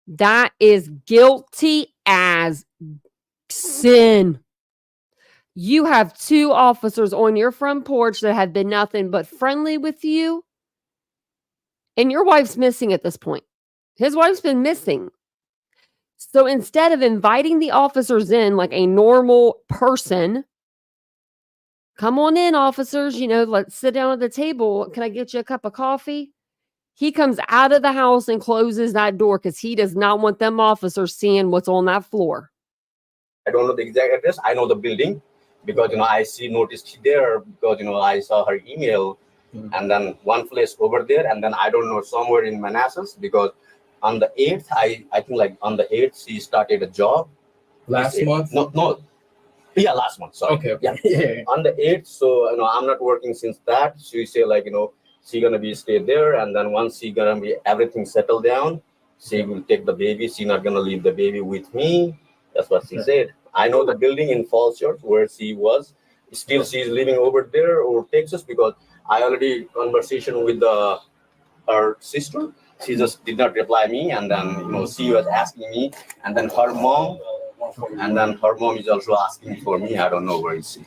Speaker 1: That is guilty as sin. You have 2 officers on your front porch that have been nothing but friendly with you. And your wife's missing at this point. His wife's been missing. So instead of inviting the officers in like a normal person, come on in, officers, let's sit down at the table. Can I get you a cup of coffee? He comes out of the house and closes that door because he does not want them officers seeing what's on that floor.
Speaker 12: I don't know the exact address. I know the building because, I noticed there because, I saw her email and then one place over there. And then I don't know, somewhere in Manassas, because on the 8th, I think on the 8th, she started a job.
Speaker 11: Last month?
Speaker 12: No. Yeah, last month. Sorry.
Speaker 11: Okay.
Speaker 12: Yeah. On the 8th. So, I'm not working since that. She say she gonna be stay there, and then once she gonna be everything settled down, she will take the baby. She not gonna leave the baby with me. That's what she said. I know the building in Falls Church where she was. Still, she's living over there or Texas because I already conversation with her sister. She just did not reply me, and then she was asking me, and then her mom is also asking for me. I don't know where is she.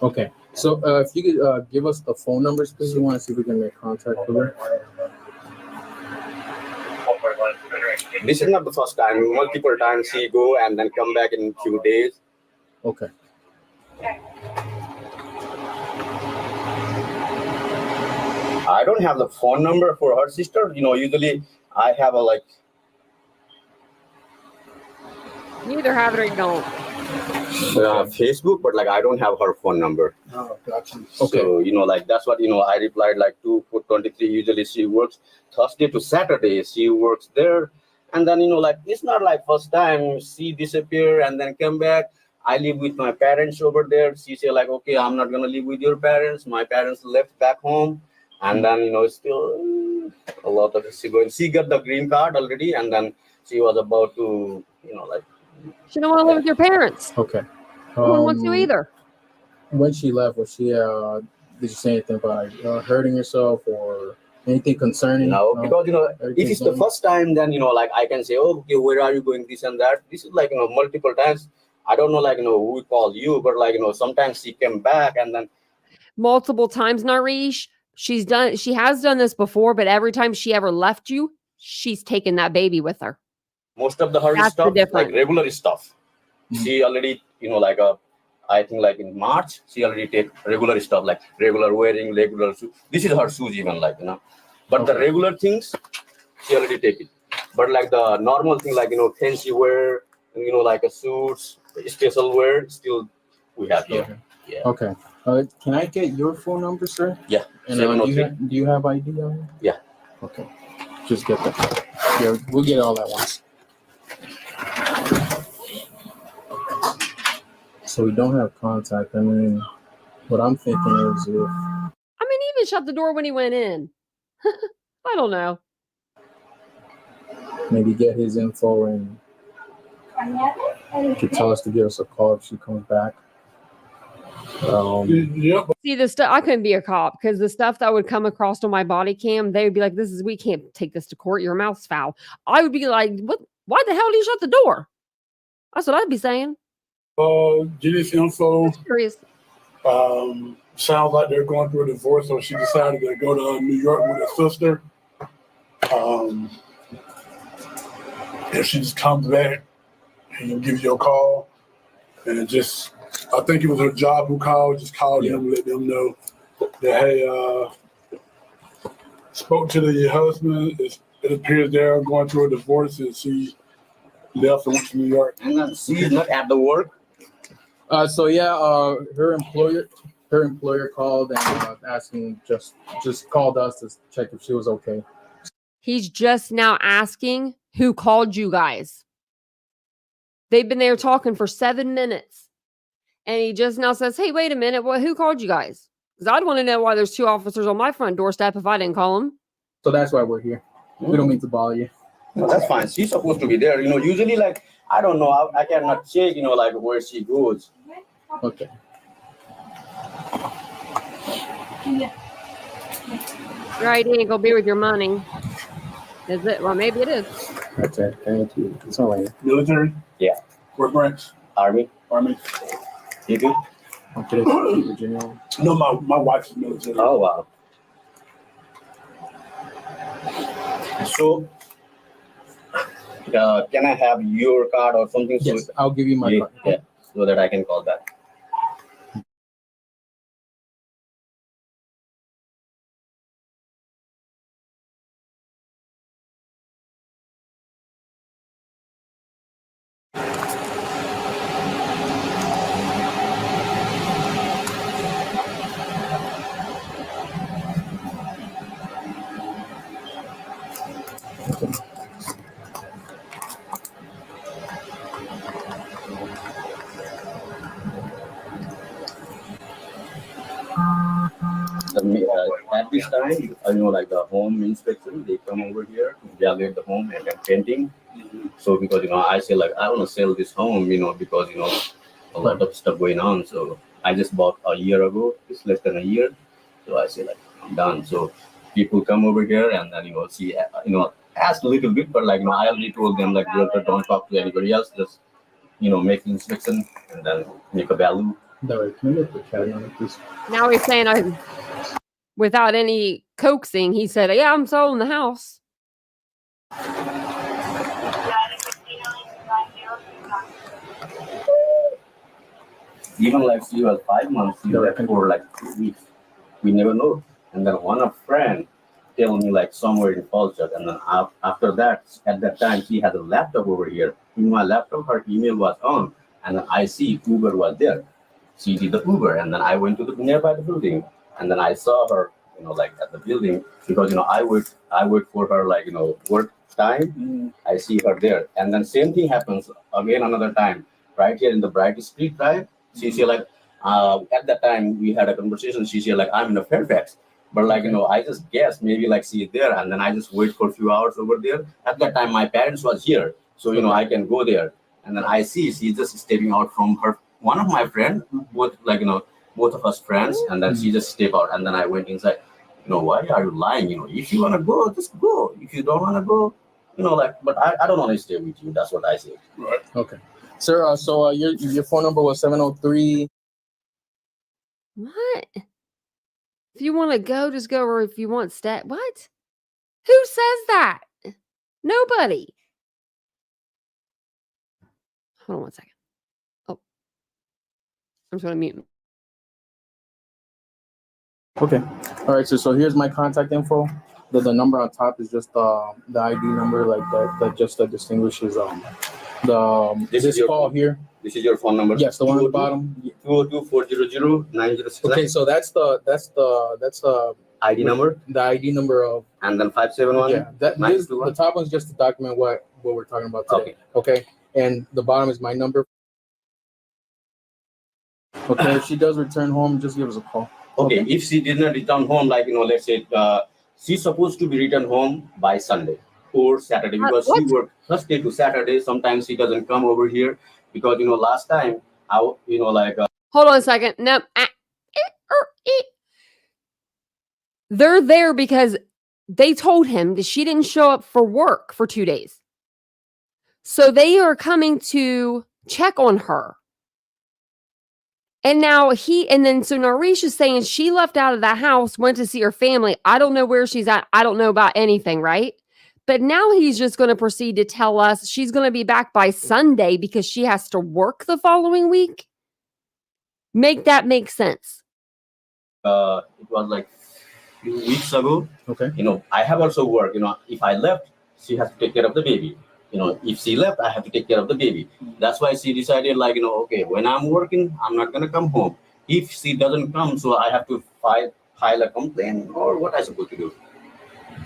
Speaker 11: Okay. So if you could give us the phone numbers, please. We want to see if we can make contact with her.
Speaker 12: This is not the first time. Multiple times she go and then come back in few days.
Speaker 11: Okay.
Speaker 12: I don't have the phone number for her sister. Usually I have a like.
Speaker 1: You either have it or you don't.
Speaker 12: Facebook, but like I don't have her phone number.
Speaker 11: Oh, gotcha. Okay.
Speaker 12: So like that's what I replied like 2/23. Usually she works Thursday to Saturday. She works there, and then like it's not like first time she disappear and then come back. I live with my parents over there. She say like, okay, I'm not gonna live with your parents. My parents left back home, and then still a lot of she got the green card already, and then she was about to like.
Speaker 1: She don't want to live with your parents.
Speaker 11: Okay.
Speaker 1: No one wants you either.
Speaker 11: When she left, was she? Did you say anything about hurting herself or anything concerning?
Speaker 12: No, because if it's the first time, then like I can say, oh, okay, where are you going? This and that. This is like multiple times. I don't know, like who called you, but like sometimes she came back and then
Speaker 1: multiple times, Nareesh. She has done this before, but every time she ever left you, she's taken that baby with her.
Speaker 12: Most of the her
Speaker 1: That's
Speaker 12: stuff,
Speaker 1: the difference.
Speaker 12: like regular stuff. She already, like I think like in March, she already take regular stuff like regular wearing, regular shoes. This is her shoes even like, but the regular things, she already take it. But like the normal thing, like, fancy wear, like a suits, special wear, still we have here.
Speaker 11: Okay.
Speaker 12: Yeah.
Speaker 11: Okay. Can I get your phone number, sir?
Speaker 12: Yeah.
Speaker 11: And do you have ID on you?
Speaker 12: Yeah.
Speaker 11: Okay. Just get that. Yeah, we'll get all that once. So we don't have contact. I mean, what I'm thinking is if...
Speaker 1: he even shut the door when he went in. I don't know.
Speaker 11: Maybe get his info and could tell us to give us a call if she comes back.
Speaker 1: See, the stuff, I couldn't be a cop because the stuff that would come across on my body cam, they would be like, we can't take this to court. Your mouth's foul. I would be like, what? Why the hell did you shut the door? That's what I'd be saying.
Speaker 13: Get his info.
Speaker 1: Curious.
Speaker 13: Sounds like they're going through a divorce, so she decided to go to New York with her sister. If she just comes back, he can give you a call. And I think it was her job who called, just called them, let them know that, hey, spoke to the husband. It appears they're going through a divorce, and she left and went to New York.
Speaker 12: And she's not at the work.
Speaker 11: Her employer called and asking, just called us to check if she was okay.
Speaker 1: He's just now asking who called you guys. They've been there talking for 7 minutes. And he just now says, hey, wait a minute. Who called you guys? Because I'd want to know why there's 2 officers on my front doorstep if I didn't call them.
Speaker 11: So that's why we're here. We don't mean to bother you.
Speaker 12: No, that's fine. She's supposed to be there. Usually, like, I don't know. I cannot check, like, where she goes.
Speaker 11: Okay.
Speaker 1: Your ID ain't gonna be with your money. Is it? Well, maybe it is.
Speaker 11: That's it. Thank you. It's all right.
Speaker 13: Military?
Speaker 12: Yeah.
Speaker 13: What branch?
Speaker 12: Army. You do?
Speaker 11: Okay. Virginia.
Speaker 13: No, my wife's military.
Speaker 12: Oh, wow. So, can I have your card or something?
Speaker 11: Yes, I'll give you my card.
Speaker 12: Yeah, so that I can call back. At this time, like the home inspection, they come over here to evaluate the home and then painting. So because I say like I want to sell this home, because a lot of stuff going on. So I just bought a year ago. It's less than a year. So I say like I'm done. So people come over here and then see ask a little bit, but like I already told them like realtor, don't talk to anybody else. Just make the inspection and then make a value.
Speaker 11: No, can you get the cat on it, please?
Speaker 1: Now he's saying without any coaxing, he said, yeah, I'm selling the house.
Speaker 12: even like she was 5 months, she left for like 2 weeks. We never know. And then one of friend tell me like somewhere in Falchuk, and then after that, at that time, she had a laptop over here. In my laptop, her email was on, and then I see Uber was there. She did the Uber, and then I went to the nearby the building, and then I saw her, like at the building, because I wait for her like work time. I see her there, and then same thing happens again another time right here in the Bright Street Drive. She said like at that time we had a conversation. She said like I'm in a Fairfax. But like, I just guessed maybe like she is there, and then I just wait for a few hours over there. At that time, my parents was here, so I can go there. And then I see she's just stepping out from one of my friends, both both of us friends, and then she just step out. And then I went inside. Why are you lying? If you wanna go, just go. If you don't wanna go, but I don't want to stay with you. That's what I say.
Speaker 3: Right. Okay, sir. So your phone number was 703.
Speaker 1: What? If you want to go, just go. Or if you want stat, what? Who says that? Nobody. Hold on one second. Oh, I'm just going to mute.
Speaker 3: Okay. All right. So here's my contact info. The number on top is just the ID number, like that just distinguishes
Speaker 12: This is your
Speaker 3: call
Speaker 12: phone.
Speaker 3: here.
Speaker 12: This is your phone number.
Speaker 3: Yes, the one at the bottom.
Speaker 12: 202-400-9069.
Speaker 3: Okay, so that's the
Speaker 12: ID number.
Speaker 3: The ID number of,
Speaker 12: and then 571.
Speaker 3: Yeah, the top one's just to document what we're talking about today. Okay, and the bottom is my number. Okay, if she does return home, just give us a call.
Speaker 12: Okay, if she did not return home, like let's say she's supposed to be returned home by Sunday or Saturday, because she worked Thursday to Saturday. Sometimes she doesn't come over here because last time
Speaker 1: Hold on a second. No. They're there because they told him that she didn't show up for work for 2 days. So they are coming to check on her. And now so Nareesh is saying she left out of the house, went to see her family. I don't know where she's at. I don't know about anything, right? But now he's just going to proceed to tell us she's going to be back by Sunday because she has to work the following week. Make that make sense.
Speaker 12: It was like a few weeks ago.
Speaker 3: Okay.
Speaker 12: I have also worked. If I left, she has to take care of the baby. If she left, I have to take care of the baby. That's why she decided, like, okay, when I'm working, I'm not gonna come home. If she doesn't come, so I have to file a complaint, or what I supposed to do?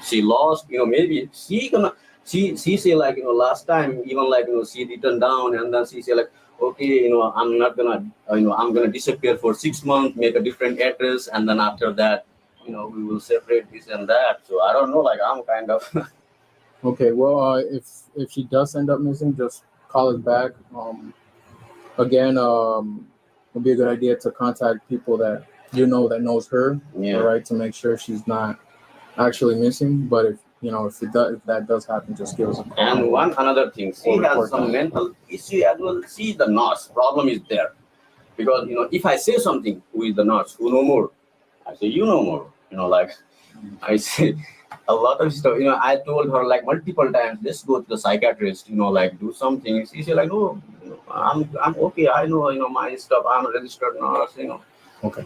Speaker 12: She lost, maybe she say like, last time, even like, she returned down, and then she say like, okay, I'm not gonna, I'm gonna disappear for 6 months, make a different address, and then after that, we will separate this and that. So I don't know, like, I'm kind of.
Speaker 3: Okay, well, if she does end up missing, just call us back. Again, it'll be a good idea to contact people that that knows her, all right, to make sure she's not actually missing. But if that does happen, just give us a call.
Speaker 12: And another thing, she has some mental issue as well. See, the nurse problem is there, because if I say something, who is the nurse? Who know more? I say you know more. Like I say. A lot of stuff, I told her like multiple times, let's go to the psychiatrist, like do something. She said like, no, I'm okay. I know, my stuff. I'm a registered nurse,
Speaker 3: Okay.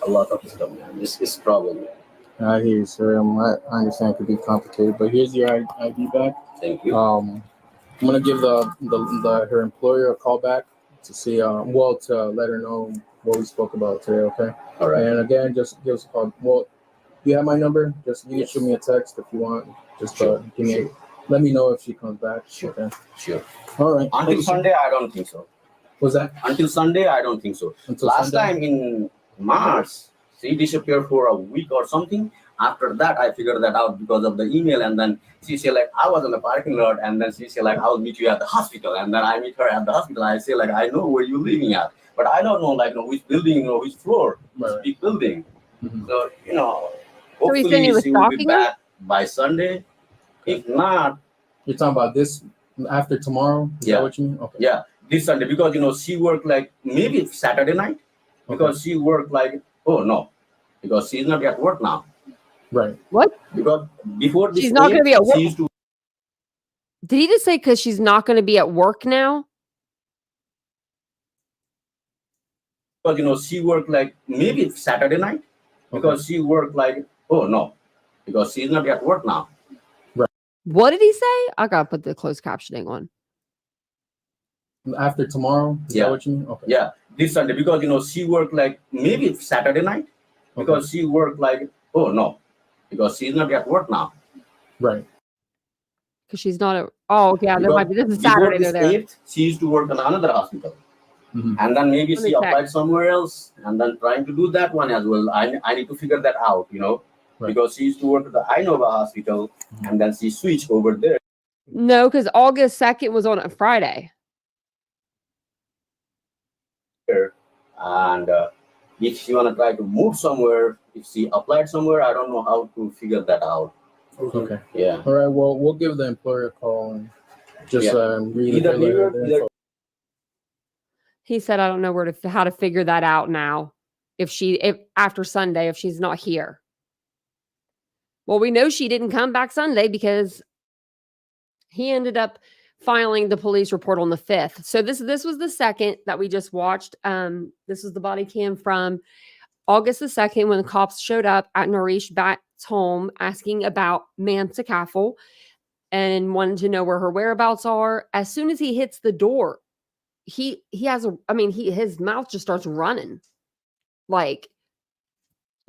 Speaker 12: A lot of stuff, man. It's problem.
Speaker 3: I hear you, sir. I understand it could be complicated, but here's your ID back.
Speaker 12: Thank you.
Speaker 3: I'm gonna give her employer a call back to see, to let her know what we spoke about today. Okay.
Speaker 12: All right.
Speaker 3: And again, just give us a call. Well, you have my number. Just you can shoot me a text if you want. Just let me know if she comes back.
Speaker 12: Sure.
Speaker 3: Okay.
Speaker 12: Sure.
Speaker 3: All right.
Speaker 12: Until Sunday, I don't think so.
Speaker 3: Was that?
Speaker 12: Until Sunday, I don't think so. Last time in March, she disappeared for a week or something. After that, I figured that out because of the email, and then she said like, I was in the parking lot, and then she said like, I'll meet you at the hospital, and then I meet her at the hospital. I say like, I know where you're living at, but I don't know like which building or which floor, which big building.
Speaker 3: Mm-hmm.
Speaker 12: So hopefully she will be back by Sunday. If not,
Speaker 3: you're talking about this after tomorrow. Is that what you mean? Okay.
Speaker 12: Yeah, this Sunday, because she worked like maybe Saturday night, because she worked like because she's not at work now.
Speaker 3: Right.
Speaker 1: What?
Speaker 12: Because before this,
Speaker 1: she's not going to be at work.
Speaker 12: Did
Speaker 1: he just say because she's not going to be at work now?
Speaker 12: Because she worked like maybe it's Saturday night because she worked like, oh no, because she's not at work now.
Speaker 1: What did he say? I gotta put the closed captioning on.
Speaker 3: After tomorrow? Is that what you mean? Okay.
Speaker 12: Yeah, this Sunday because she worked like maybe it's Saturday night because she worked like, oh no, because she's not at work now.
Speaker 3: Right.
Speaker 1: Because she's not at. Oh yeah, there might be. This is Saturday. They're there.
Speaker 12: 8th, she used to work in another hospital. And then maybe
Speaker 1: Let me
Speaker 12: she
Speaker 1: check.
Speaker 12: applied somewhere else and then trying to do that one as well. I need to figure that out, because she used to work at the Innova hospital and then she switched over there.
Speaker 1: No, because August 2nd was on a Friday.
Speaker 12: And if she want to try to move somewhere, if she applied somewhere, I don't know how to figure that out.
Speaker 3: Okay.
Speaker 12: Yeah.
Speaker 3: All right. Well, we'll give the employer a call and just read
Speaker 12: Either
Speaker 3: the
Speaker 12: here,
Speaker 3: info.
Speaker 1: He said, I don't know how to figure that out now. If after Sunday, if she's not here. Well, we know she didn't come back Sunday because he ended up filing the police report on the 5th. So this was the second that we just watched. This was the body cam from August the 2nd when the cops showed up at Naresh Bhatt's home asking about Mamta Kafle and wanted to know where her whereabouts are. As soon as he hits the door, his mouth just starts running. Like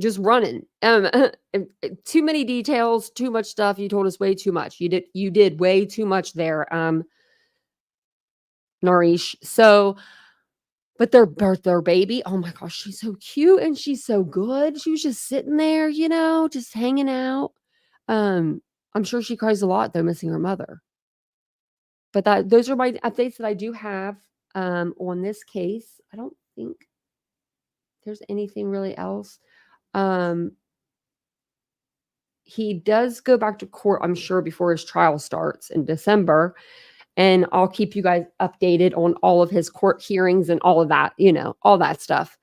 Speaker 1: just running. Too many details, too much stuff. You told us way too much. You did way too much there, Naresh. So, but their baby, oh my gosh, she's so cute and she's so good. She was just sitting there, just hanging out. I'm sure she cries a lot though, missing her mother. But those are my updates that I do have on this case. I don't think there's anything really else. He does go back to court, I'm sure, before his trial starts in December. And I'll keep you guys updated on all of his court hearings and all of that, all that stuff.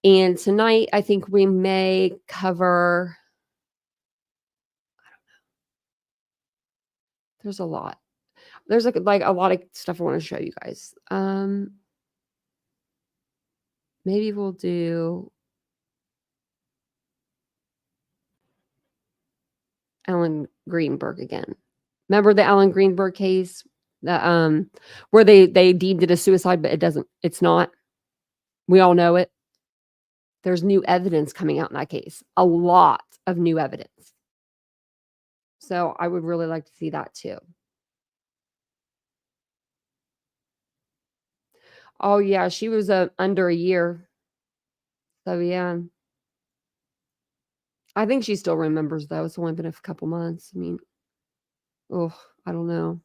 Speaker 1: And tonight, I think we may cover, I don't know. There's a lot. There's like a lot of stuff I want to show you guys. Maybe we'll do Ellen Greenberg again. Remember the Ellen Greenberg case? Where they deemed it a suicide, but it's not. We all know it. There's new evidence coming out in that case. A lot of new evidence. So I would really like to see that too. Oh yeah, she was under a year. So yeah. I think she still remembers though. It's only been a couple months. I mean, I don't know.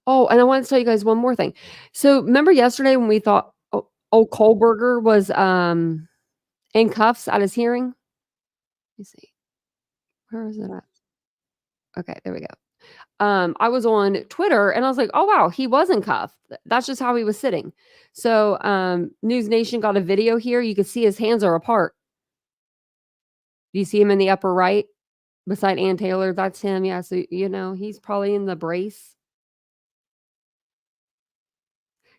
Speaker 1: Oh, and I want to tell you guys one more thing. So remember yesterday when we thought Kohlberger was in cuffs at his hearing? Let me see. Where is it at? Okay, there we go. I was on Twitter and I was like, oh wow, he wasn't cuffed. That's just how he was sitting. So News Nation got a video here. You can see his hands are apart. Do you see him in the upper right beside Ann Taylor? That's him. Yeah, so he's probably in the brace.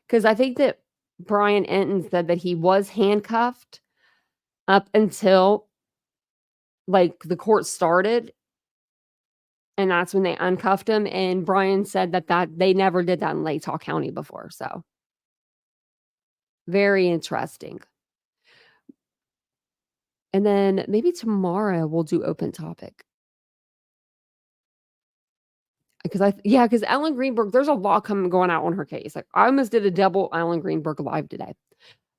Speaker 1: Because I think that Brian Enton said that he was handcuffed up until like the court started. And that's when they uncuffed him. And Brian said that they never did that in Latah County before. So very interesting. And then maybe tomorrow we'll do open topic. Because Ellen Greenberg, there's a lot going out on her case. Like I almost did a double Ellen Greenberg live today.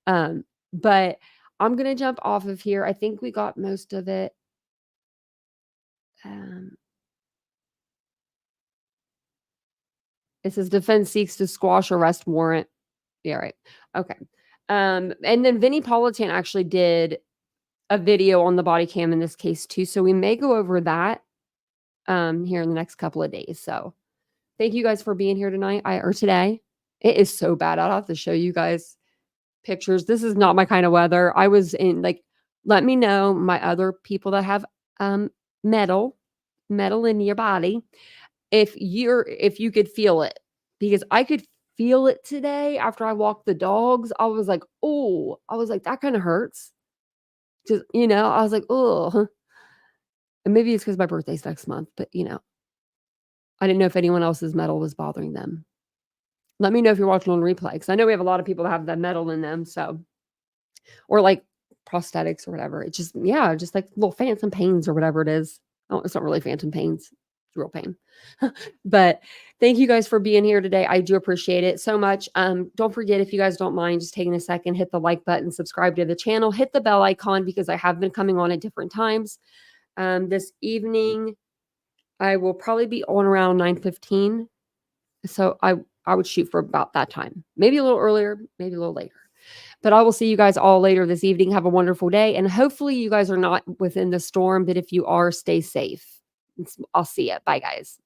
Speaker 1: But I'm going to jump off of here. I think we got most of it. It says defense seeks to squash arrest warrant. Yeah, right. Okay. And then Vinnie Politan actually did a video on the body cam in this case too. So we may go over that here in the next couple of days. So thank you guys for being here tonight or today. It is so bad. I'll have to show you guys pictures. This is not my kind of weather. I was in let me know my other people that have metal in your body if you could feel it, because I could feel it today after I walked the dogs. I was like, oh, I was like, that kind of hurts. Just, I was like, oh, and maybe it's because my birthday's next month, but I didn't know if anyone else's metal was bothering them. Let me know if you're watching on replay, because I know we have a lot of people that have that metal in them. So, or like prosthetics or whatever. It's just, just like little phantom pains or whatever it is. Oh, it's not really phantom pains. It's real pain. But thank you guys for being here today. I do appreciate it so much. Don't forget, if you guys don't mind, just taking a second, hit the like button, subscribe to the channel, hit the bell icon, because I have been coming on at different times. This evening, I will probably be on around 9:15. So I would shoot for about that time. Maybe a little earlier, maybe a little later. But I will see you guys all later this evening. Have a wonderful day. And hopefully you guys are not within the storm. But if you are, stay safe. I'll see you. Bye, guys.